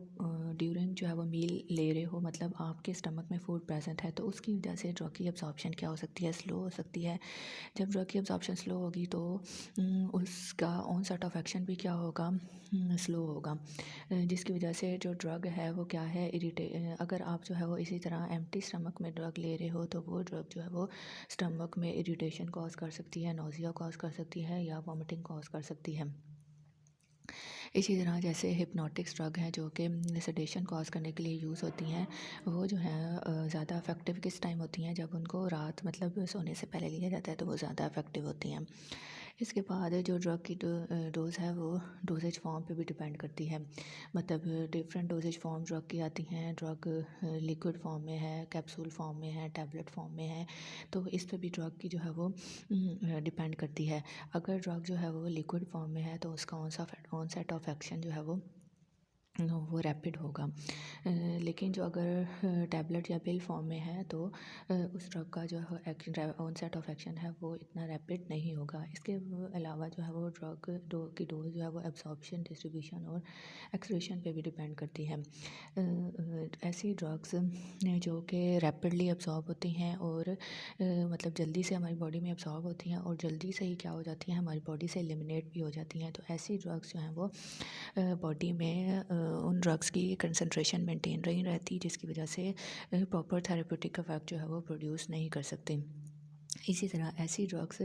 ड्यूरिंग जो है वो मील ले रहे हो, मतलब आपके स्टमक में फूड प्रेजेंट है, तो उसकी वजह से ड्रग की एब्जॉर्प्शन क्या हो सकती है, स्लो हो सकती है। जब ड्रग की एब्जॉर्प्शन स्लो होगी तो उसका ऑनसेट ऑफ एक्शन भी क्या होगा, स्लो होगा, जिसकी वजह से जो ड्रग है वो क्या है, अगर आप जो है वो इसी तरह एम्प्टी स्टमक में ड्रग ले रहे हो तो वो ड्रग जो है वो स्टमक में इरिटेशन कॉज कर सकती है, नोज़िया कॉज कर सकती है या वॉमिटिंग कॉज कर सकती है। इसी तरह जैसे हिप्नोटिक्स ड्रग हैं जो कि सेडेशन कॉज करने के लिए यूज़ होती हैं, वो जो है ज़्यादा इफ़ेक्टिव किस टाइम होती हैं, जब उनको रात, मतलब सोने से पहले लिया जाता है, तो वो ज़्यादा इफ़ेक्टिव होती हैं। इसके बाद जो ड्रग की डोज़ है वो डोजेज फॉर्म पे भी डिपेंड करती है, मतलब डिफरेंट डोजेज फॉर्म ड्रग की आती हैं। ड्रग लिक्विड फॉर्म में है, कैप्सूल फॉर्म में है, टैबलेट फॉर्म में है, तो इस पे भी ड्रग की जो है वो डिपेंड करती है। अगर ड्रग जो है वो लिक्विड फॉर्म में है तो उसका ऑनसेट ऑफ एक्शन जो है वो वो रैपिड होगा। लेकिन जो अगर टैबलेट या पिल फॉर्म में है तो उस ड्रग का जो है एक्शन ऑनसेट ऑफ एक्शन है वो इतना रैपिड नहीं होगा। इसके अलावा जो है वो ड्रग की डोज जो है वो एब्जॉर्प्शन, डिस्ट्रीब्यूशन और एक्सक्रीशन पे भी डिपेंड करती है। ऐसी ड्रग्स जो कि रैपिडली एब्जॉर्ब होती हैं और मतलब जल्दी से हमारी बॉडी में एब्जॉर्ब होती हैं और जल्दी से ही क्या हो जाती हैं, हमारी बॉडी से एलिमिनेट भी हो जाती हैं। तो ऐसी ड्रग्स जो हैं वो बॉडी में उन ड्रग्स की कंसंट्रेशन मेंटेन नहीं रहती, जिसकी वजह से प्रॉपर थेरेप्यूटिक इफेक्ट जो है वो प्रोड्यूस नहीं कर सकते। इसी तरह ऐसी ड्रग्स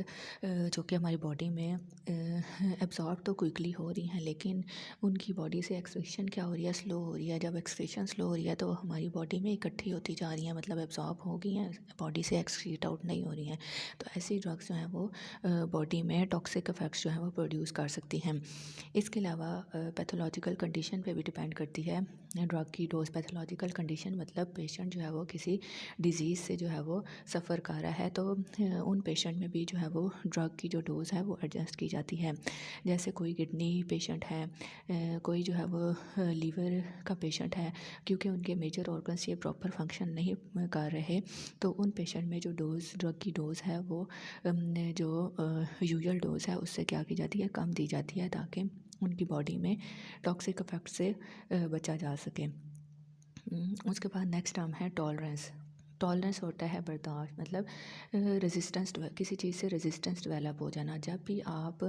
जो कि हमारी बॉडी में एब्जॉर्ब तो क्विकली हो रही हैं, लेकिन उनकी बॉडी से एक्सक्रीशन क्या हो रही है, स्लो हो रही है। जब एक्सक्रीशन स्लो हो रही है तो हमारी बॉडी में इकट्ठी होती जा रही हैं, मतलब एब्जॉर्ब हो गई हैं, बॉडी से एक्सक्रीट आउट नहीं हो रही हैं। तो ऐसी ड्रग्स जो हैं वो बॉडी में टॉक्सिक इफेक्ट्स जो हैं वो प्रोड्यूस कर सकती हैं। इसके अलावा पैथोलॉजिकल कंडीशन पे भी डिपेंड करती है ड्रग की डोज। पैथोलॉजिकल कंडीशन मतलब पेशेंट जो है वो किसी डिजीज़ से जो है वो सफ़र कर रहा है, तो उन पेशेंट में भी जो है वो ड्रग की जो डोज़ है वो एडजस्ट की जाती है। जैसे कोई किडनी पेशेंट है, कोई जो है वो लीवर का पेशेंट है, क्योंकि उनके मेजर ऑर्गन्स ये प्रॉपर फंक्शन नहीं कर रहे, तो उन पेशेंट में जो डोज़ ड्रग की डोज़ है वो जो यूजुअल डोज़ है उससे क्या की जाती है, कम दी जाती है, ताकि उनकी बॉडी में टॉक्सिक इफेक्ट से बचा जा सके। उसके बाद नेक्स्ट टर्म है टॉलरेंस। टॉलरेंस होता है बर्दाश्त, मतलब रेजिस्टेंस, किसी चीज़ से रेजिस्टेंस डेवलप हो जाना। जब भी आप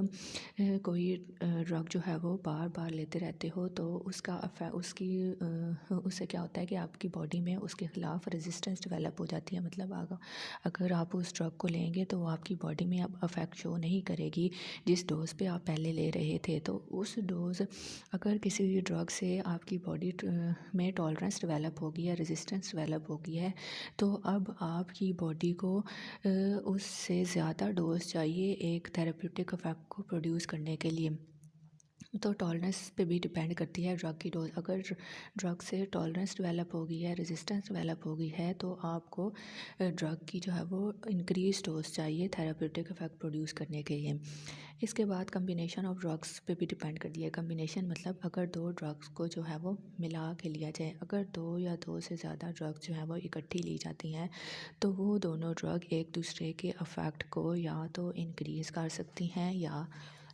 कोई ड्रग जो है वो बार बार लेते रहते हो तो उसका उससे क्या होता है कि आपकी बॉडी में उसके ख़िलाफ़ रेजिस्टेंस डेवलप हो जाती है। मतलब अगर आप उस ड्रग को लेंगे तो वो आपकी बॉडी में अब अफेक्ट शो नहीं करेगी जिस डोज़ पे आप पहले ले रहे थे। तो उस डोज़, अगर किसी भी ड्रग से आपकी बॉडी में टॉलरेंस डेवलप हो गई है, रेजिस्टेंस डेवलप हो गई है, तो अब आपकी बॉडी को उससे ज़्यादा डोज चाहिए एक थेरेप्यूटिक इफेक्ट को प्रोड्यूस करने के लिए। तो टॉलरेंस पे भी डिपेंड करती है ड्रग की डोज। अगर ड्रग से टॉलरेंस डेवलप हो गई है, रेजिस्टेंस डेवलप हो गई है, तो आपको ड्रग की जो है वो इंक्रीज डोज चाहिए थेरेप्यूटिक इफेक्ट प्रोड्यूस करने के लिए। इसके बाद कम्बिनेशन ऑफ ड्रग्स पे भी डिपेंड करती है। कम्बिनेशन मतलब अगर दो ड्रग्स को जो है वो मिला के लिया जाए, अगर दो या दो से ज़्यादा ड्रग्स जो है वो इकट्ठी ली जाती हैं, तो वो दोनों ड्रग एक दूसरे के अफेक्ट को या तो इंक्रीज़ कर सकती हैं या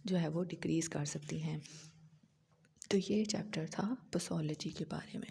जो है वो डिक्रीज़ कर सकती हैं। तो ये चैप्टर था पैथोलॉजी के बारे में।